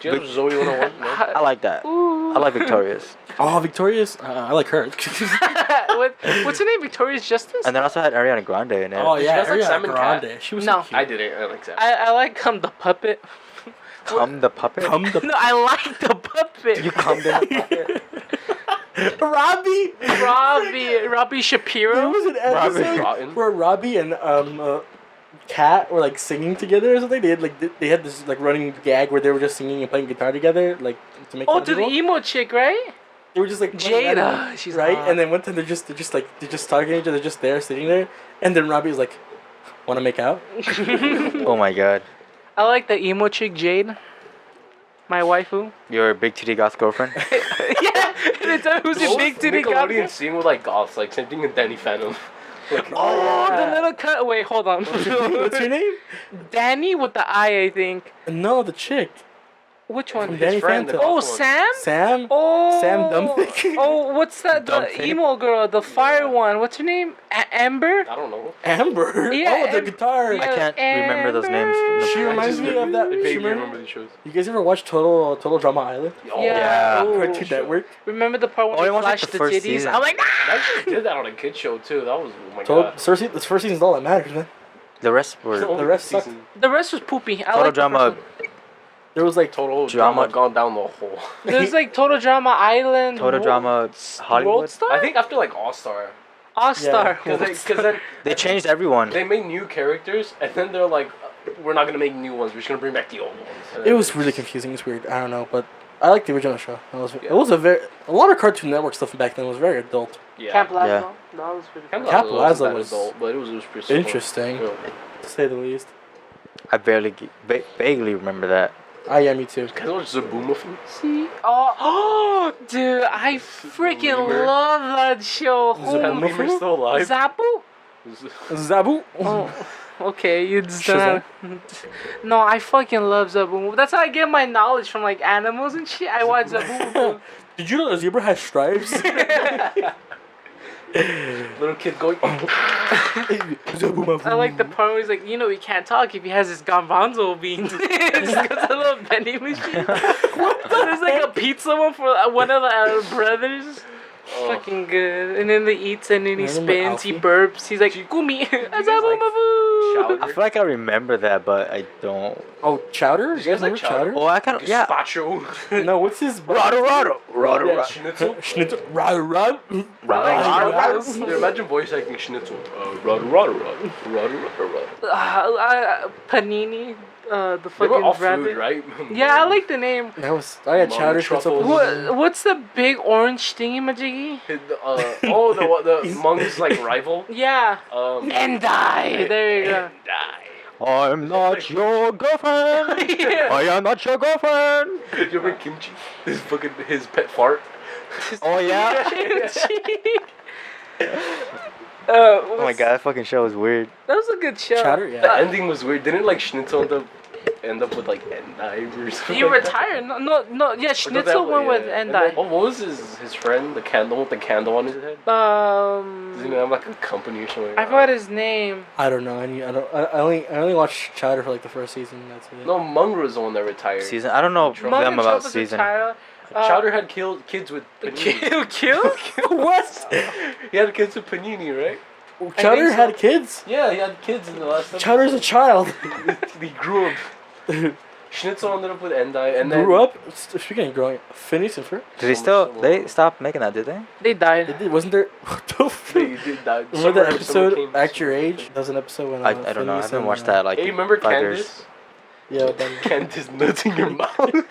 Do you have Zoe 101? No? I like that. Ooh. I like Victorious. Oh, Victorious? I like her. What's her name? Victorious Justice? And then also had Ariana Grande in it. Oh, yeah, guys like Ariana Simon Cat? Grande. She was No. so cute. I didn't. I like that. I like the puppet. Come the puppet. Come the No, I like the puppet. You come the puppet. Robbie! Robbie Shapiro. There was an episode Rotten. where Robbie and Kat were like singing together or something. They had this like running gag where they were just singing and playing guitar together, like to make. Oh, fun of to the people. emo chick, right? They were just like playing Jada, at him, she's right. hot. And then one time they're just talking to each other, just there, sitting there. And then Robbie was like, "Want to make out?" Oh my god. I like the emo chick Jade. My waifu. Your big titty goth girlfriend? Yeah, anytime who's your big titty Nickelodeon guy? scene with like goths, like same thing with Danny Phantom. Like, Oh, the little cut. Wait, hold on. What's your name? Danny with the I think. No, the chick. Which one? From Danny friend, Phantom. Oh, the one. Sam. Sam. Oh, Sam Dumphick. Oh, what's that? The Dumphick? emo girl, the fire one. What's her name? Amber. I don't know. Amber. Yeah, Oh, the guitar. yeah. I can't remember those names. From the She reminds me of that. I She vaguely remember, remember these shows. you guys ever watch Total Drama Island? Oh, Yeah. Oh, Cartoon sure. Network. Remember the part when Oh, we it was like flashed the the first titties? season. I'm like, They ah! actually did that on a kid show too. That was oh my Total, god. this first season's all that matters, man. The rest were The rest sucked. The rest was poopy. I Total like the Drama. first one. There was like Total Drama. drama gone down the hole. There's like Total Drama Island. Total Drama World Hollywood. Star? I think after like All Star, All Star. because then They changed everyone. they made new characters, and then they're like, we're not gonna make new ones. We're just gonna bring back the old ones. And it then- was really confusing. It's weird. I don't know, but I like the original show. It was a lot of Cartoon Network stuff back then was very adult. yeah. Camp Lazlo. Yeah. That was pretty Camp fun. Cap Lazlo wasn't Lazlo that was adult, but it was pretty simple. Interesting, Yeah. to say the least. I vaguely remember that. Yeah, me too. Cause it was Zaboomafoo. See? Oh, dude, I freaking Lemur. love that show. Is that lemur still alive? Zapu? Zabu. Oh, okay, you just Shazam. No, I fucking love Zabu. That's how I get my knowledge from like animals and shit. I watch Zabu. Did you know a zebra has stripes? Little kid going. I like the part where he's like, you know, he can't talk if he has his garbanzo beans. It's because a little vending machine. There's like a pizza one for one of the brothers. Fucking good. And then he eats and then he Remember spins, he Alfie? burps. He's like, Gumi. Azabu mabu. I feel like I remember that, but I don't. Oh, Chowder? You guys like remember Chowder? Chowder? Oh, I kind of yeah. Gazpacho. No, what's his? Rado. Yeah, Schnitzel. Schnitzel. Rod. Dude, imagine voice acting Schnitzel. Rado. Panini. The They fucking were all rabbit. food, right? Yeah, I like the name. That was. I had Mom Chowder. truffles. Schnitzel. What's the big orange thingy majiggy? The Mung's like rival. Yeah. And Endai. There you go. I'm not your girlfriend. Yeah. I am not your girlfriend. Did you remember Kimchi? His pet fart. Oh yeah. Oh Oh my god, that fucking show was weird. That was a good show. Chowder, The yeah. ending was weird. Didn't like Schnitzel end up with like Endai or something? He like that? retired. No. Yeah, Schnitzel went with And Endai. then, what was his friend? The candle with the candle on his head. Does he have like a company or something? I forgot his name. I don't know. I only watched Chowder for like the first season. That's it. No, Mung was the one that retired. Season. I don't know Mother them about Trump's season. retired. Chowder had killed kids with panini. Kill? What? He had kids with panini, right? Chowder so. had kids. Yeah, he had kids in the last episode. Chowder's a child. He grew up. Schnitzel ended up with Endai, and then Grew up. Speaking of growing, Phineas and Ferb. Did they still? They stopped making that, did they? They died. It did, wasn't there? What the They fuck? did die. Remember that Summer episode, came. Act Your Age? That was an episode when I don't know. I Phineas haven't and, watched that like. Hey, you remember 5 Candace? years. Yeah, that, Candace nuts in your mouth.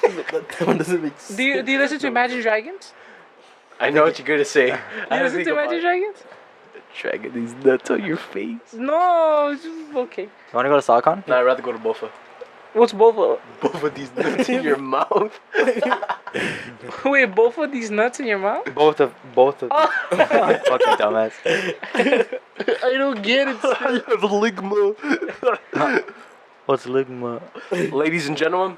that one doesn't make sense. Do you listen to Imagine Dragons? I know what you're gonna say. Do you listen to Imagine Dragons? Dragging these nuts on your face. No, it's just okay. You want to go to SockCon? Nah, I'd rather go to Bofa. What's both of? Both of these nuts in your mouth. Wait, both of these nuts in your mouth? Both of fucking dumbass. I don't get it. I have ligma. What's ligma? Ladies and gentlemen,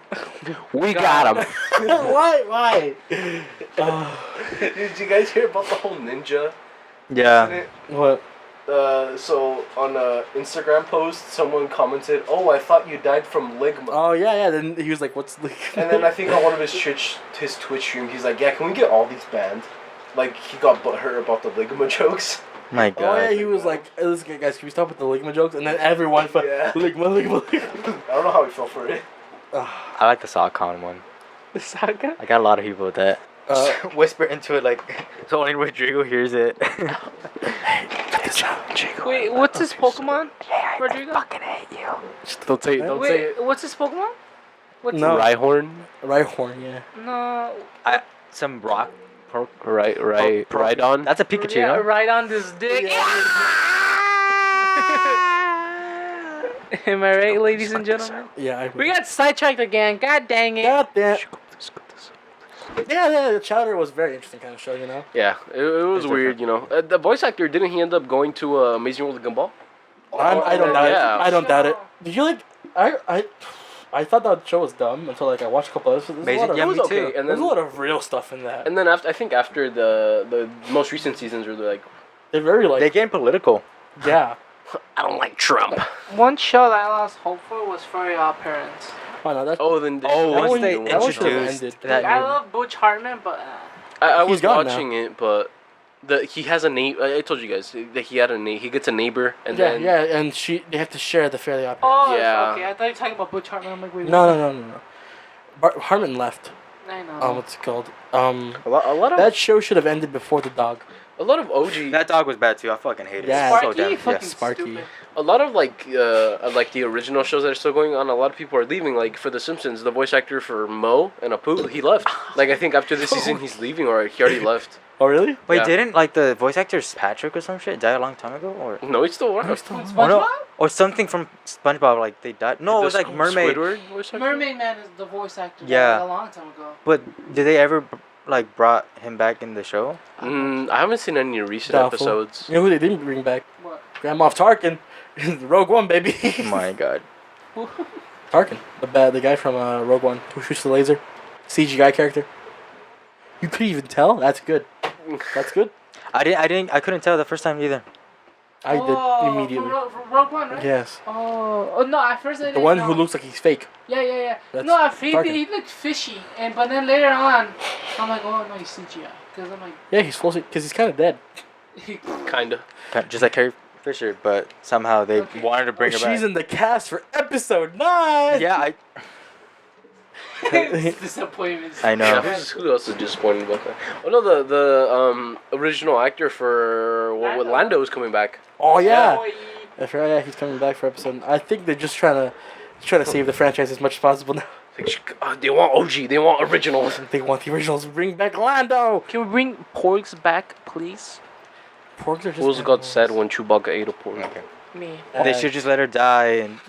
we got him. Why? Did you guys hear about the whole ninja? Yeah. incident? What? So on a Instagram post, someone commented, "Oh, I thought you died from ligma." Oh yeah. Then he was like, "What's the?" And then I think on one of his Twitch stream, he's like, "Yeah, can we get all these banned?" Like he got butthurt about the ligma jokes. My Oh God. yeah, he was like, "Hey, listen, guys, can we stop with the ligma jokes?" And then everyone, Yeah. ligma. I don't know how he felt for it. I like the Sawcon one. The saga? I got a lot of people with that. Whisper into it like so only Rodrigo hears it. Wait, what's his Pokemon? Rodrigo? hate you. Don't say it. Don't say Wait, it. what's his Pokemon? What's No. Rhyhorn. Rhyhorn, yeah. No. Some rock. Rhydon. That's a Pikachu. Yeah, no? right on this dick. Am I right, ladies and gentlemen? Yeah, We got sidetracked again. God dang it. God damn. Yeah, the Chowder was a very interesting kind of show, you know. Yeah, it was It's weird, you know. The voice actor, didn't he end up going to Amazing World of Gumball? I don't doubt yeah. it. I don't doubt it. Did you like? I thought that show was dumb until like I watched a couple episodes. There's a lot of, Yeah, It was me okay, too. and there's a then lot of real stuff in that. I think after the most recent seasons were like, They're very like They getting political. yeah. I don't like Trump. One show that I lost hope for was Furry Odd Parents. Oh no, that's Oh, then Oh, That once one- they that one should've introduced ended. that I new- love Butch Hartman, but I He's was gone now. watching it, but he has a name. I told you guys that he had a name. He gets a neighbor, and yeah, then yeah, and they have to share the Fairly Odd Parents. oh, Yeah. okay. I thought you were talking about Butch Hartman. I'm like, wait, No. Harmon left. I know. What's it called? a lot of That show should have ended before the dog. OG. That dog was bad too. I fucking hated Yeah. it. Sparky, So damn. fucking Yeah. Sparky. stupid. A lot of like the original shows that are still going on. A lot of people are leaving. Like for The Simpsons, the voice actor for Mo and Apu, he left. Like I think after this season, he's leaving, or he already left. Oh really? Wait, Yeah. didn't like the voice actor's Patrick or some shit die a long time ago, or No, he's still around. or no, or something from SpongeBob? Like they died. No, it was like Mermaid. Squidward voice actor? Mermaid Man is the voice actor. Yeah. That was a long time ago. But did they ever like brought him back in the show? I haven't seen any recent Doubtful. episodes. You know who they didn't bring back? What? Grand Moff Tarkin. Rogue One, baby. Oh my God. Tarkin, the guy from Rogue One who shoots the laser, CGI character. You couldn't even tell. That's good. That's good. I couldn't tell the first time either. I did immediately. From Rogue One, right? Yes. Oh no! At first I didn't The one know. who looks like he's fake. Yeah. That's No, at first Tarkin. he looked fishy, but then later on, I'm like, oh no, he's CGI. Because I'm like, Yeah, he's full because he's kind of dead. Kinda. Just like Carrie Fisher, but somehow they Okay. wanted to bring her She's back. in the cast for episode 9. Yeah, disappointments. I know. Yeah, who else is disappointed about that? Oh no, the original actor for what Lando is coming back. Oh yeah. Boy. I forgot. Yeah, he's coming back for episode. I think they're just trying to save the franchise as much as possible now. Like, they want OG. They want originals. They want the originals. Bring back Lando. Can we bring Porgs back, please? Porgs are just. What was got said when Chewbacca ate a pork? Okay. Me. They should just let her die and.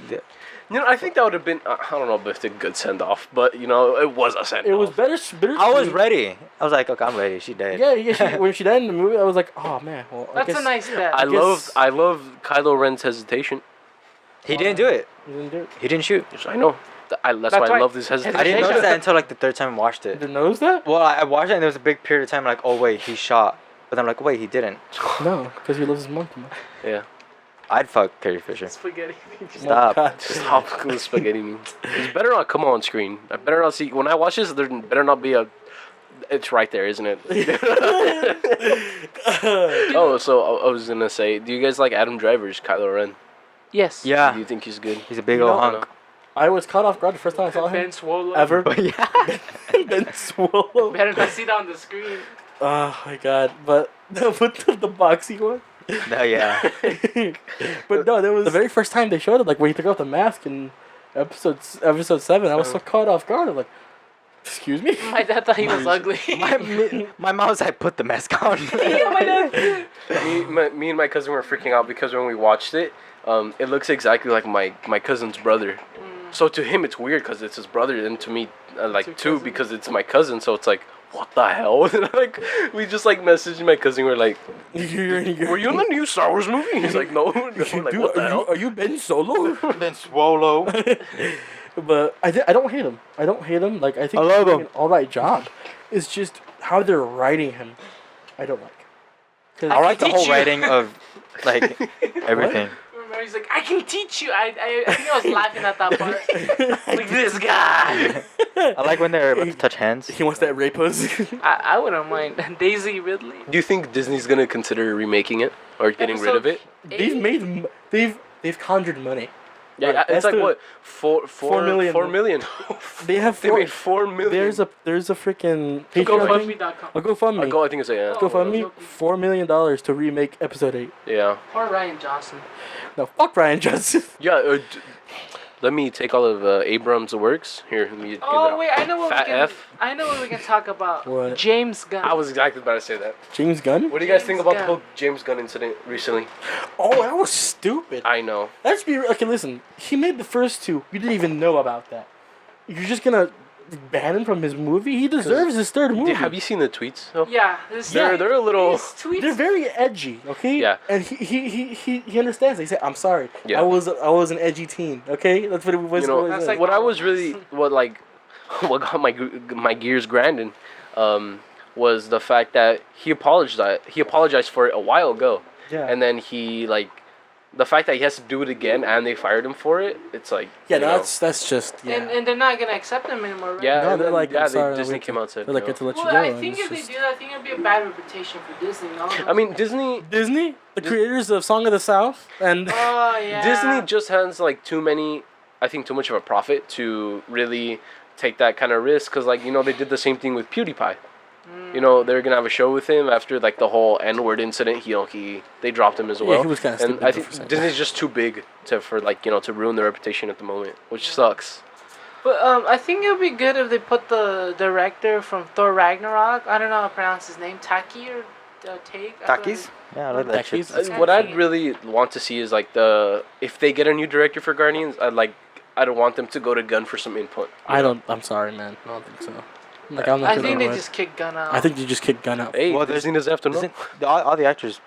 You know, I think that would have been. I don't know if it's a good send off, but you know, it was a send off. It was better. I was ready. I was like, okay, I'm ready. She dead. Yeah. When she died in the movie, I was like, oh man. Well, I That's guess a nice bet. I guess- love Kylo Ren's hesitation. He didn't do it. he didn't do it. He didn't shoot. Yes, I know. That's why I why- love this hesitation. I didn't notice that until like the third time I watched it. Didn't notice that? Well, I watched it and there was a big period of time like, oh wait, he shot. But I'm like, wait, he didn't. No, because he loves his mom too much. Yeah. I'd fuck Carrie Fisher. Spaghetti. Stop. Oh, God. Stop with spaghetti memes. It's better not come on screen. I better not see. When I watch this, there better not be a. It's right there, isn't it? Oh, so I was gonna say, do you guys like Adam Driver's Kylo Ren? Yes. Do Yeah. you think he's good? He's a big You old know- hunk. I was caught off guard the first time I saw him. Ben Swallow. Ever. But yeah. Ben Swallow. Better not see that on the screen. Oh my god. But the boxy one. No, yeah. But no, that was the very first time they showed it, like when he took off the mask in episode 7. I was so caught off guard. I'm like, excuse me? My dad thought he was ugly. My mom was like, put the mask on. Yeah, my dad. Me and my cousin were freaking out because when we watched it, it looks exactly like my cousin's brother. So to him, it's weird because it's his brother, and to me, like too, because it's my cousin. So it's like, what the hell? And like, we just like messaging my cousin. We're like, were you in the new Star Wars movie? He's like, no. We're like, what the hell? Are you Ben Solo? Ben Swallow. But I don't hate him. I don't hate him. Like I think I he's love doing him. an all right job. It's just how they're writing him. I don't like. 'Cause I like the whole teach you. writing of like everything. Remember, he's like, I can teach you. I think I was laughing at that part. Like this guy. I like when they're about to touch hands. He wants that rape pose. I wouldn't mind. Daisy Ridley. Do you think Disney's gonna consider remaking it or getting rid of it? They've conjured money. Yeah, Right, it's that's like the- what 4 million. 4 million. They have They four, made 4 million. there's a freaking Patreon thing. GoFundMe.com. A GoFundMe. I think it's a yeah. GoFundMe, $4 million to remake episode 8. Yeah. Or Ryan Johnson. No, fuck Ryan Johnson. Yeah. Let me take all of Abrams' works here. Let me give it Oh a wait, I know what fat we can. F. I know what we can talk about. What? James Gunn. I was exactly about to say that. James Gunn? What do you guys think James about the Gunn. whole James Gunn incident recently? Oh, that was stupid. I know. Let's be okay. Listen, he made the first two. You didn't even know about that. You're just gonna ban him from his movie. He deserves his third movie. Have you seen the tweets? though? Yeah, this They're a little. these tweets. They're very edgy, okay? Yeah. And he understands. He said, "I'm sorry. Yeah. I was an edgy teen." Okay, that's what it was. You know, That's said. like- what I was really what got my gears grinding, was the fact that he apologized for it a while ago, yeah. and then the fact that he has to do it again and they fired him for it. It's like yeah, you know. that's just yeah. And they're not gonna accept him anymore, right? Yeah, No, and they're then, like, I'm sorry, Disney we came out and said, They're like, no. "Get to let Well, you go." I and think it's if they just- do that, I think it'll be a bad reputation for Disney. No? I mean, Disney Disney, the creators of Song of the South, and Oh yeah. Disney just has like too much of a profit to really take that kind of risk because they did the same thing with PewDiePie. They're gonna have a show with him after the whole N-word incident. They dropped him as well. he was kinda And stupid I for think saying Disney's just too big to ruin their reputation at the moment, which sucks. But I think it'll be good if they put the director from Thor Ragnarok. I don't know how to pronounce his name. Taki or Take. Takis? Yeah, I like that shit. Takis? What I'd really want to see is if they get a new director for Guardians, I'd want them to go to Gunn for some input. I'm sorry, man. I don't think so. I'm not I sure think they about it. just kicked Gunn out. I think you just kicked Gunn out. Hey, Well, Disney doesn't have to know. All the actors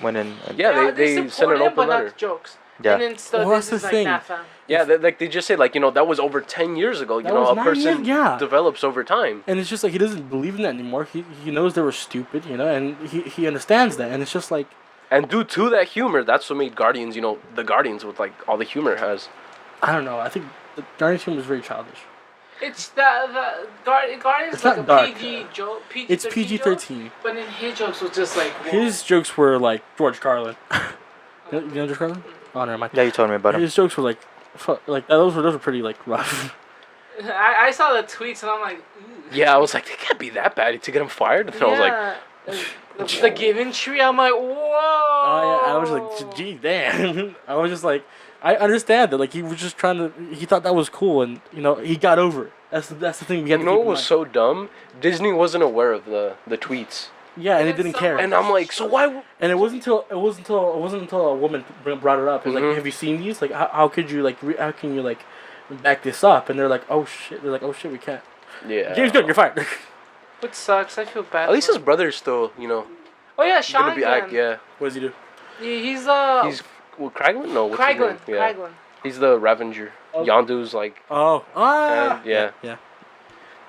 went in. Yeah, they sent supported an him, but open not letter. the jokes. Yeah. And then still Well, that's Disney's the like, thing. nah, fam. Yeah, they just say that was over 10 years ago. That was A 9 person years, yeah. develops over time. And it's just like he doesn't believe in that anymore. He knows they were stupid, and he understands that. And it's just like And due to that humor, that's what made Guardians, the Guardians with all the humor it has. I don't know. I think the Guardians film was very childish. It's Guardians It's like not a dark. PG joke. It's PG-13. But in his jokes was just like whoa. His jokes were like George Carlin. you know George Carlin? Oh, never mind. Yeah, you told me about him. His jokes were like, those were pretty rough. I saw the tweets and I'm like, ooh. Yeah, I was like, they can't be that bad to get him fired. And I was like, like, the Given Tree. I'm like, whoa. Oh yeah, I was like, gee, damn. I was just like, I understand that. He was just trying to. He thought that was cool, and he got over it. That's the thing we had to keep what in was mind. so dumb? Disney wasn't aware of the tweets. Yeah, and And it didn't it's care. so And I'm like, so why? And it wasn't until a woman brought it up. And Mhm. have you seen these? How could you how can you back this up? And they're like, oh shit. They're like, oh shit, we can't. Yeah. James Gunn, you're fired. Which sucks. I feel bad. At least for his him. brother's still, Oh yeah, Sean gonna be Gunn. yeah. What does he do? He's Craiglin? No, what's his name? Craiglin. Yeah. Craiglin. He's the Ravenger. Oh. Yondu's Oh, yeah. yeah.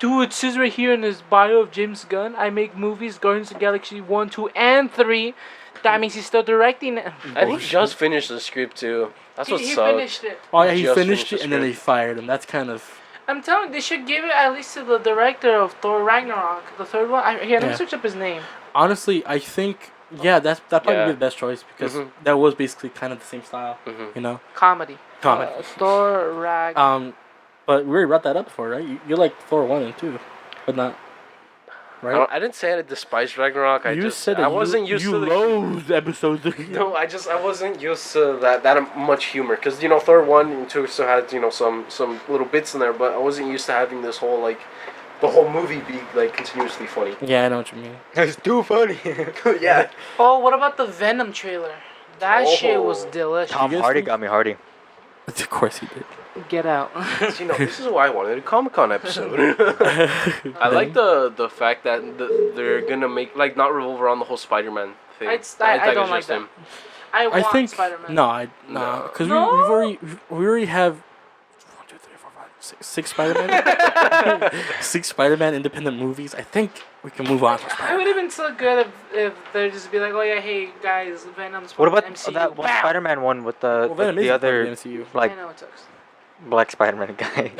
Dude, it says right here in his bio of James Gunn, I make movies Guardians of the Galaxy 1, 2, and 3. That means he's still directing it. And he just finished the script too. That's what he sucks. finished it. Oh yeah, he Just finished finished it, the and then they script. fired him. That's kind of. I'm telling you, they should give it at least to the director of Thor Ragnarok, the third one. Let me Yeah. search up his name. Honestly, I think that probably Yeah. be the best choice because Mhm. that was basically kind of the same style, Mhm. Comedy. Comedy. Thor Rag. But we already brought that up before, right? You like Thor 1 and 2, but not. Right? I didn't say I despised Ragnarok. You said that I wasn't used you to the loathed episode 3. No, I wasn't used to that much humor because Thor 1 and 2 still had some little bits in there, but I wasn't used to having this whole the whole movie be continuously funny. Yeah, I know what you mean. It's too funny. Yeah. Oh, what about the Venom trailer? That shit was Oh. delicious. Tom guys Hardy think- got me Hardy. Of course he did. Get out. You know, this is why I wanted a Comic-Con episode. I like the fact that they're gonna make like not revolve around the whole Spider-Man thing. I don't like that. I want think Spider-Man. no, because we already have 1, 2, 3, 4, 5, 6 Spider-Man, 6 Spider-Man independent movies. I think we can move on. From It Spider-Man. would have been so good if they just be like, oh yeah, hey guys, Venom's What part about of the MCU. that one Bam! Spider-Man one with the Well, Venom the is other part of the MCU. like I know it sucks. black Spider-Man guy?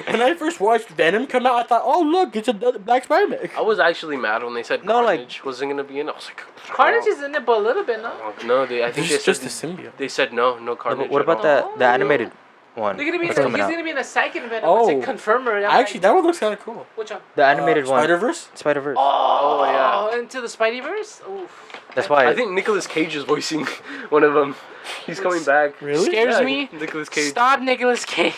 When I first watched Venom come out, I thought, oh look, it's a Black Spider-Man. I was actually mad when they said No, like- Carnage wasn't gonna be in it. I was like, Carnage is in it, but a little bit, no? no, I think It's they just said a symbiote. they said no Carnage. What at about all. the animated one? They're gonna be. that's He's coming out? gonna be in the second Venom. Oh. It's a confirmer. Actually, that one looks kind of cool. Which one? The animated one, Spider-Verse? Spider-Verse. Oh, yeah. Into the Spideyverse. Oof. That's why I think Nicolas Cage is voicing one of them. He's coming back. Really? Scares Yeah, me. Nicolas Cage. Stop, Nicolas Cage.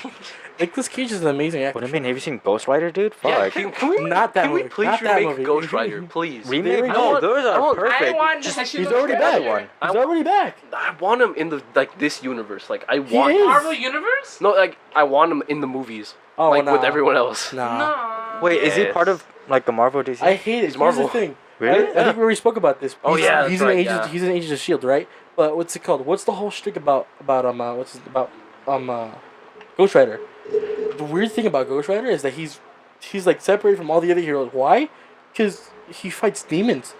Nicolas Cage is an amazing actor. What do you mean? Have you seen Ghost Rider, dude? Yeah, Fuck. can we Not that can we movie. please Not that remake movie. Ghost Rider, please? Remake? I No, want- those I are want- perfect. I want. He's already back. one. He's already back. I want him in the this universe. Like I He want. is. Marvel Universe? No, like I want him in the movies. Oh, like with nah. everyone else. Nah. No. Wait, is he Yes. part of like the Marvel DC? I hate it. He's Marvel. Here's the thing. Really? I think we already spoke about this. Oh, He's- yeah, he's that's in right, Agents. yeah. He's in Agents of Shield, right? But what's it called? What's the whole shtick about Ghost Rider? The weird thing about Ghost Rider is that he's like separated from all the other heroes. Why? Because he fights demons.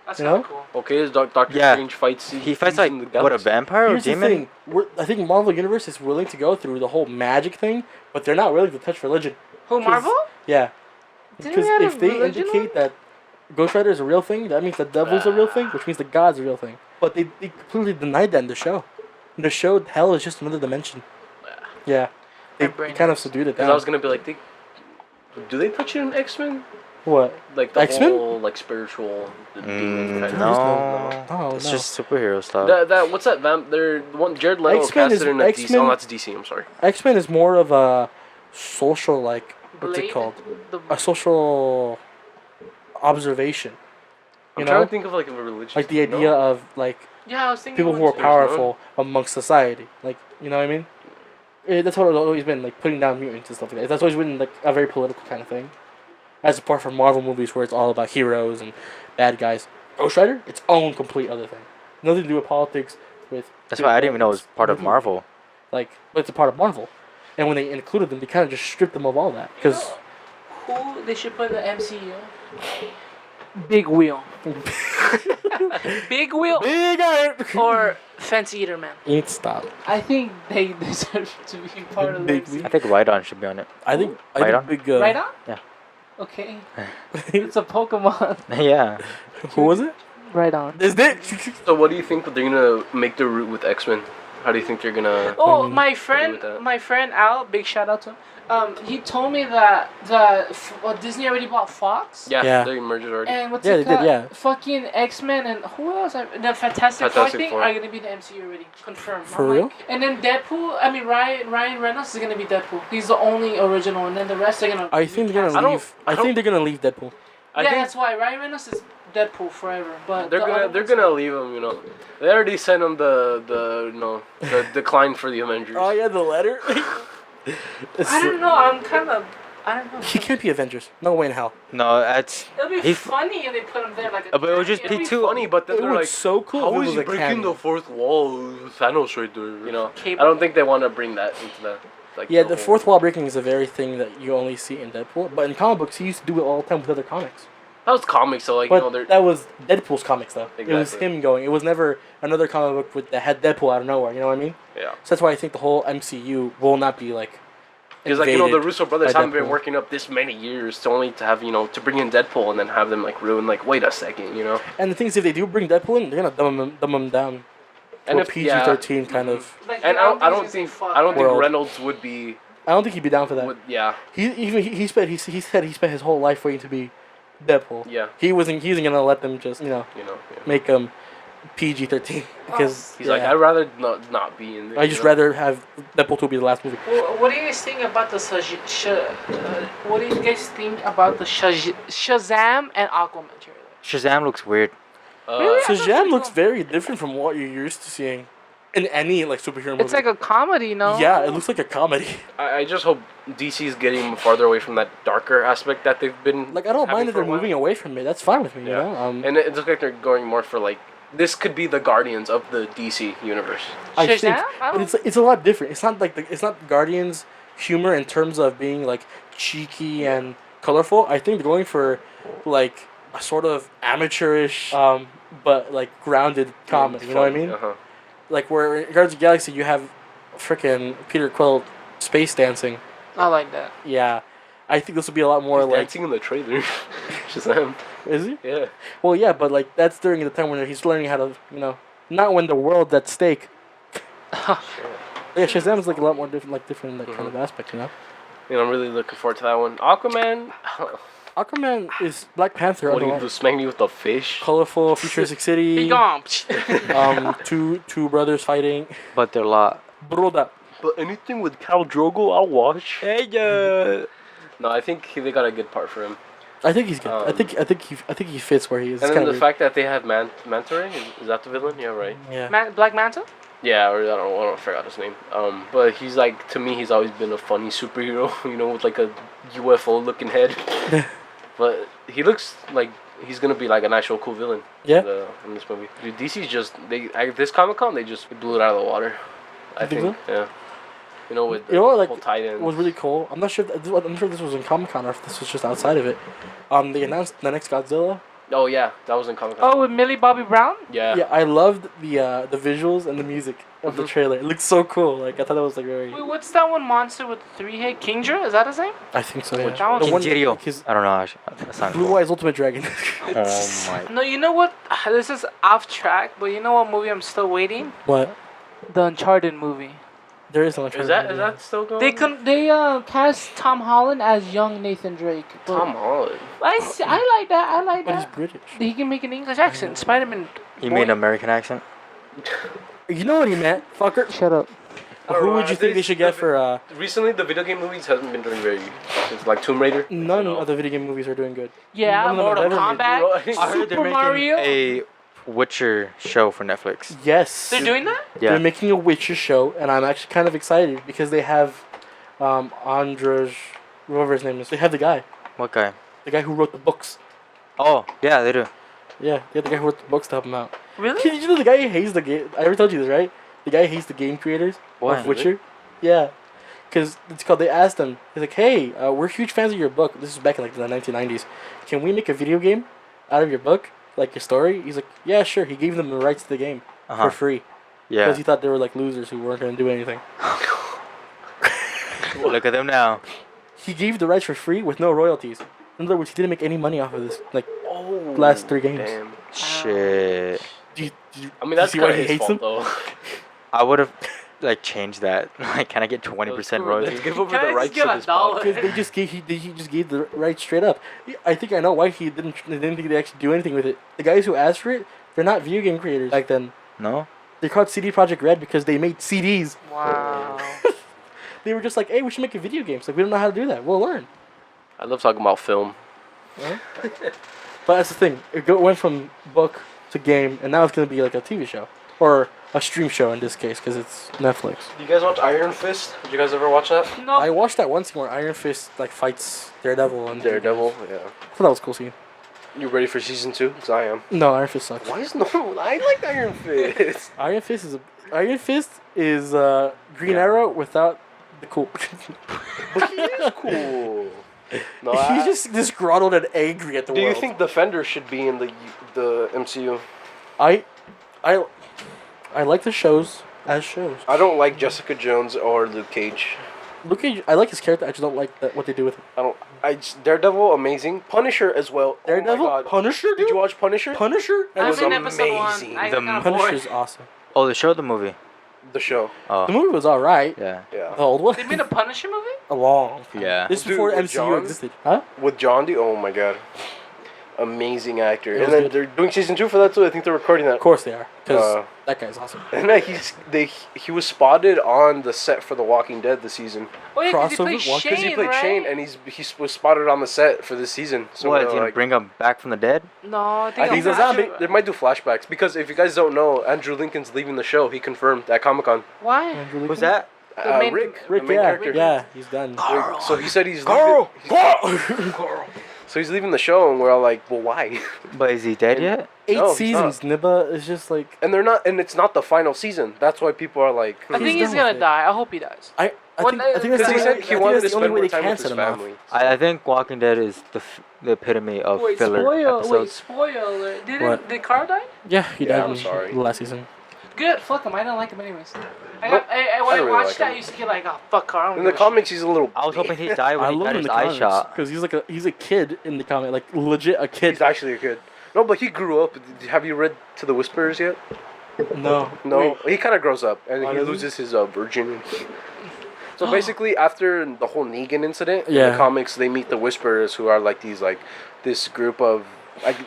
That's You kind know? of cool. Okay, is Doctor Yeah. Strange fights? He fights he's like in the what, a galaxy. vampire or Here's the demon? thing. I think Marvel Universe is willing to go through the whole magic thing, but they're not willing to touch religion. Who, 'Cause- Marvel? Yeah. Didn't Because we have if a they religion indicate that Ghost Rider is a real thing, that means the devil's a real thing, which means the god's a real thing. But they completely denied that in the show. In the show, hell is just another dimension. Yeah. They My brain kind of hurts. subdued it Because down. I was gonna be like, do they touch it in X-Men? What? Like the X-Men? whole like spiritual. The demon kind of no. stuff? Oh, It's no. just superhero stuff. That what's that? They're the one Jared Leto X-Men casted is- in a DC. X-Men- Oh, that's DC. I'm sorry. X-Men is more of a social, like, what's it Blade? called? The, A social observation. You I'm trying know? to think of like a religious. Like the idea of, like, yeah, I was thinking. people who are one too. powerful amongst society. Like, you know what I mean? That's what it's always been, like, putting down mutants and stuff like that. That's always been, like, a very political kind of thing. As apart from Marvel movies where it's all about heroes and bad guys. Ghost Rider, its own complete other thing. Nothing to do with politics, with... That's why I didn't even know it was part of Mhm. Marvel. Like, but it's a part of Marvel. And when they included them, they kind of just stripped them of all that. Because... Who they should put in the MCU? Big Wheel. Big Wheel Big Art! or Fence Eater Man. Ain't stop. I think they deserve to be part of the Big MCU. Wheel. I think Rhydon should be on it. I think Right on? big... Right on? Yeah. Okay. It's a Pokemon. Yeah. Who was it? Right on. Is it? So what do you think that they're gonna make their route with X-Men? How do you think they're gonna? Oh, Mm. my with friend, that. my friend Al, big shout out to him. He told me that Disney already bought Fox. Yeah, Yeah. they merged already. And what's Yeah, it they did, called? yeah. Fucking X-Men and who else? The Fantastic Four, I Fantastic think, Four. are gonna be the MCU already confirmed. For I'm real? like- and then Deadpool. I mean Ryan Reynolds is gonna be Deadpool. He's the only original, and then the rest are gonna. I think they're recast. gonna I leave... don't- I think they're gonna leave Deadpool. I Yeah, think that's why Ryan Reynolds is Deadpool forever. But they're the other they're ones- gonna leave him. You know, they already sent him the decline for the Avengers. Oh, yeah, the letter? I don't know. I don't know. He can't be Avengers. No way in hell. No, that's. It'll be He- funny if they put him there like. But it would just It'll be It's too- funny, but then It they're was like, so cool. how if it is was he a breaking cameo. the fourth wall? Thanos right there. You know, Cable. I don't think they want to bring that into the. Like, Yeah, the whole- fourth wall breaking is a very thing that you only see in Deadpool. But in comic books, he used to do it all the time with other comics. That was comics, so like But you know they're. that was Deadpool's comics, though. It was Exactly. him going. It was never another comic book with that had Deadpool out of nowhere. You know what I mean? Yeah. So that's why I think the whole MCU will not be like. Because like you know the invaded Russo brothers by haven't been Deadpool. working up this many years to only to have to bring in Deadpool and then have them like ruin like wait a second And the thing is, if they do bring Deadpool in, they're gonna dumb him down to and a if PG-13 kind of. Like, and I don't think World. Reynolds would be I don't think he'd be down for that. yeah He said he spent his whole life waiting to be Deadpool. yeah He wasn't gonna let them just yeah. make him PG-13 because He's like I'd rather not be in there. I just rather have Deadpool 2 be the last movie. What do you guys think about the what do you guys think about the Shazam and Aquaman trailer? Shazam looks weird. Really? I thought it Shazam was looks cool. very different from what you're used to seeing. in any like superhero movie. It's like a comedy, no? Yeah, it looks like a comedy. I just hope DC's getting farther away from that darker aspect that they've been. Like I don't having mind that for a they're while. moving away from it. That's fine with me. Yeah. You know. And it looks like they're going more for like this could be the Guardians of the DC universe. I Shazam? think, I but it's a lot different. It's not like it's not Guardians humor in terms of being like cheeky and colorful. I think they're going for like a sort of amateurish, but like grounded comedy. You know what I mean? Uh-huh. Like where in Guardians of the Galaxy you have frickin' Peter Quill space dancing. I like that. Yeah, I think this will be a lot more He's like. dancing in the trailer. Shazam. Is he? Yeah. Well, yeah, but like that's during the time when he's learning how to, not when the world's at stake. Yeah, Shazam's like a lot more different like kind of aspect, You know, I'm really looking forward to that one. Aquaman. Aquaman is Black Panther. What do you underwater. do? Smack me with the fish? Colorful, futuristic Be city. gone. Two brothers fighting. But they're a lot. Broda. But anything with Khal Drogo, I'll watch. Hey, No, I think they got a good part for him. I think he's good. I think he fits where he is. And It's then the kinda fact that they have Manta Ray, is that the villain? Yeah, right. weird. Yeah. Black Manta? Yeah, or I don't forgot his name. But he's like, to me, he's always been a funny superhero. With like a UFO looking head. But he looks like he's gonna be like an actual cool villain. Yeah. In this movie, dude, DC's just this Comic-Con they just blew it out of the water. I You think think. Yeah. With the like whole Titans. it was really cool. I'm not sure. I'm sure this was in Comic Con or if this was just outside of it. They announced the next Godzilla. Oh yeah, that was in Comic-Con. Oh, with Millie Bobby Brown? Yeah. Yeah, I loved the visuals and the music of the Mhm. trailer. It looked so cool. Like I thought that was like very. Wait, what's that one monster with the 3-head? Kingdra? Is that his name? I think so. Yeah. Which one? The one Kinjirio. like, his I don't know. Actually, that's not Blue Eyes Ultimate Dragon. Oh my. No, you know what? This is off track, but you know what movie I'm still waiting? What? The Uncharted movie. There is no much. Is that still going? They cast Tom Holland as young Nathan Drake. But Tom Holland. I like that. I like But he's that. British. He can make an English accent. Spider-Man. You mean American accent? You know what he meant, fucker. Shut up. I don't Who know, would you think they should get for? Recently, the video game movies hasn't been doing very. It's like Tomb Raider. None No. of the video game movies are doing good. Yeah, None of them Mortal have ever Kombat. been- I heard they're Super making Mario. a Witcher show for Netflix. Yes. They're doing that? Yeah. They're making a Witcher show, and I'm actually kind of excited because they have, Andrzej, whatever his name is. They have the guy What guy? who wrote the books. Oh, yeah, they do. Yeah, they have the guy who wrote the books to help him out. Really? You know the guy who hates the game. I ever told you this, right? The guy who hates the game creators Why? of Witcher. Yeah, because it's called. They asked him. He's like, "Hey, we're huge fans of your book. This is back in like the 1990s. Can we make a video game out of your book, like your story?" He's like, "Yeah, sure." He gave them the rights to the game for free Yeah. because he thought they were like losers who weren't going to do anything. Look at them now. He gave the rights for free with no royalties. In other words, he didn't make any money off of this. Like, Oh. Last 3 games. Damn. Shit. do you I mean, that's see why kind he of his hates fault, them? though. I would have like changed that. Like, can I get 20% Let's royalties? give over Can I the just rights get to a this dollar? podcast. Because he just gave the rights straight up. I think I know why they didn't think they actually do anything with it. The guys who asked for it, they're not video game creators back then. No. They're called CD Projekt Red because they made CDs. Wow. They were just like, hey, we should make a video game. It's like, we don't know how to do that. We'll learn. I love talking about film. But that's the thing. Went from book to game, and now it's going to be like a TV show. Or a stream show in this case, because it's Netflix. Do you guys watch Iron Fist? Did you guys ever watch that? No. I watched that one scene where Iron Fist like fights Daredevil. And Daredevil, yeah. I thought that was a cool scene. You ready for season 2? Because I am. No, Iron Fist sucks. Why is no? I like Iron Fist. Iron Fist is Green Arrow without the cool. But he is cool. No, He's just disgruntled and angry at the Do world. you think Defender should be in the MCU? I like the shows as shows. I don't like Jessica Jones or Luke Cage. Luke Cage, I like his character. I just don't like what they do with him. Daredevil, amazing. Punisher as well. Daredevil, Oh my God. Punisher, dude. Did you watch Punisher? Punisher? It I've was seen episode 1. amazing. I The got bored. Punisher's awesome. Oh, the show, or the movie. The show. Oh. The movie was alright. Yeah. Yeah. The old one. They made a Punisher movie? A long. Yeah. This is Dude, before with MCU John? existed. Huh? With John D. Oh my God. amazing actor. It And was then good. they're doing season 2 for that too. I think they're recording that. Of course they are, because Uh, that guy's awesome. And he was spotted on the set for The Walking Dead this season. Oh yeah, because he Crossover played walk- 'cause Shane, Because he played right? Shane, and he was spotted on the set for this season. So What? they're Is he gonna like, bring him back from the dead? No, I I think think he's a zombie. They might do flashbacks because if you guys don't know, Andrew Lincoln's leaving the show. He confirmed at Comic-Con. Why? Who's that? The main- Rick, Rick, the main yeah, character. yeah, he's done. Rick. So he said he's Carl! leaving. So he's leaving the show, and we're all like, well, why? But is he dead yet? 8 No, he's seasons, Nibba is just like. And they're not, and it's not the final season. That's why people are like, I think He's he's done gonna with it. die. I hope he dies. I Well, think that's because the he only- said I he think wanted that's to the only spend way more they time can with his set him off. family. I think Walking Dead is the epitome of filler episodes. spoiler! What? Did Carl die? Yeah, he Yeah, died I'm in sorry. the last season. Good. Fuck him. I don't like him anyways. Nope. When I I don't really watched like that, him. I used to get like, oh fuck Carl. I don't In the give a shit. comics, he's a little. I was hoping he'd die I when he love got him in his the eye comics shot. because he's a kid in the comic, like legit a kid. He's actually a kid. No, but he grew up. Have you read To the Whisperers yet? No, No, he kind of grows up and Oh, he does he? loses his virginity. So basically, after the whole Negan incident in Yeah. the comics, they meet the Whisperers, who are like this group of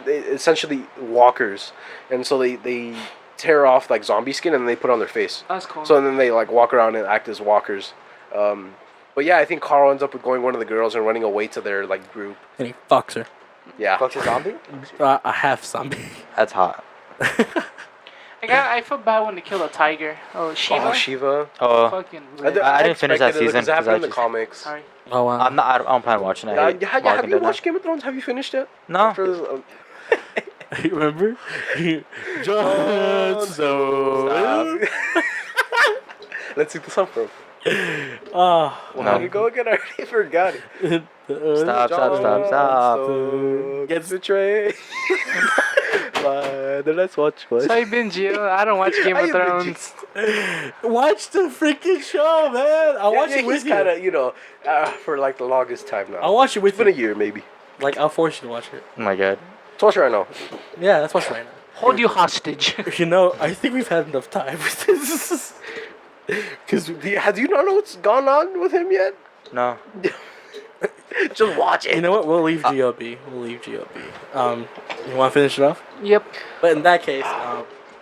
essentially walkers, and so they tear off like zombie skin and they put on their face. That's cool. So then they like walk around and act as walkers. But yeah, I think Carl ends up with going one of the girls and running away to their like group. and he fucks her. Yeah. Fuck's a zombie? A half zombie. That's hot. I feel bad when they kill a tiger. Oh, Shiva. Oh, Shiva. Oh, Fucking. I didn't finish that expected it season because it happened 'cause I in the just- comics. Sorry. Oh wow. I don't plan on watching it. I hate Have Walking you Dead watched Game of Thrones? Have you finished it? now. After this, Remember? Jon Snow. Let's see the song from. Ah. Long ago again, I already forgot it. Stop, stop. Gets betrayed. Let's watch what? So you been Gio? I don't watch Game of I've been Thrones. Watch the freaking show, man. I'll watch it with you. Kind of, for like the longest time now. I'll watch it with It's been a you. year, maybe. Like I'll force you to watch it. Oh my god. Let's watch it right now. Yeah, let's watch it right now. Hold you hostage. You know, I think we've had enough time with this. Because do you not know what's gone on with him yet? No. Just watch it. You know what? We'll leave GOB. We'll leave GOB. You want to finish it off? Yep. But in that case,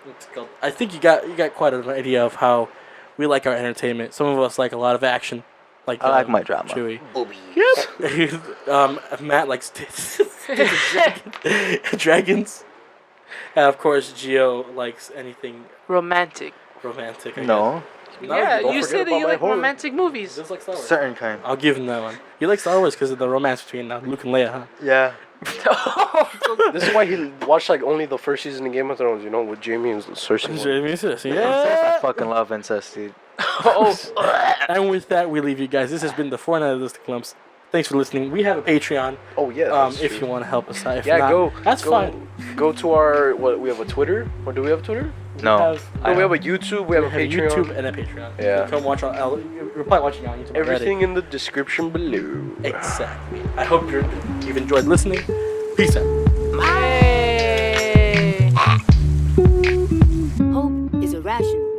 let's go. I think you got quite an idea of how we like our entertainment. Some of us like a lot of action, like I like my drama. Chewy. Yep. Matt likes dragons, and of course Gio likes anything Romantic. romantic. I No. guess. Yeah, don't you forget said that about you my like horror. romantic movies. Just like Star Wars. Certain kind. I'll give him that one. You like Star Wars because of the romance between Luke and Leia, huh? Yeah. This is why he watched like only the first season of Game of Thrones, with Jamie and Cersei. Yeah. I fucking love incest, dude. And with that, we leave you guys. This has been the Fortnite Clumps. Thanks for listening. We have a Patreon. Oh yeah. If you want to help us out. If Yeah, not, That's fine. Go to our we have a Twitter, or do we have a Twitter? No. No, we have a YouTube. We have a We have Patreon. YouTube and a Patreon. Yeah. Come watch on. You're probably watching on YouTube. Everything in the description below. Already. Exactly. I hope you've enjoyed listening. Peace out. Hey. Hope is irrational.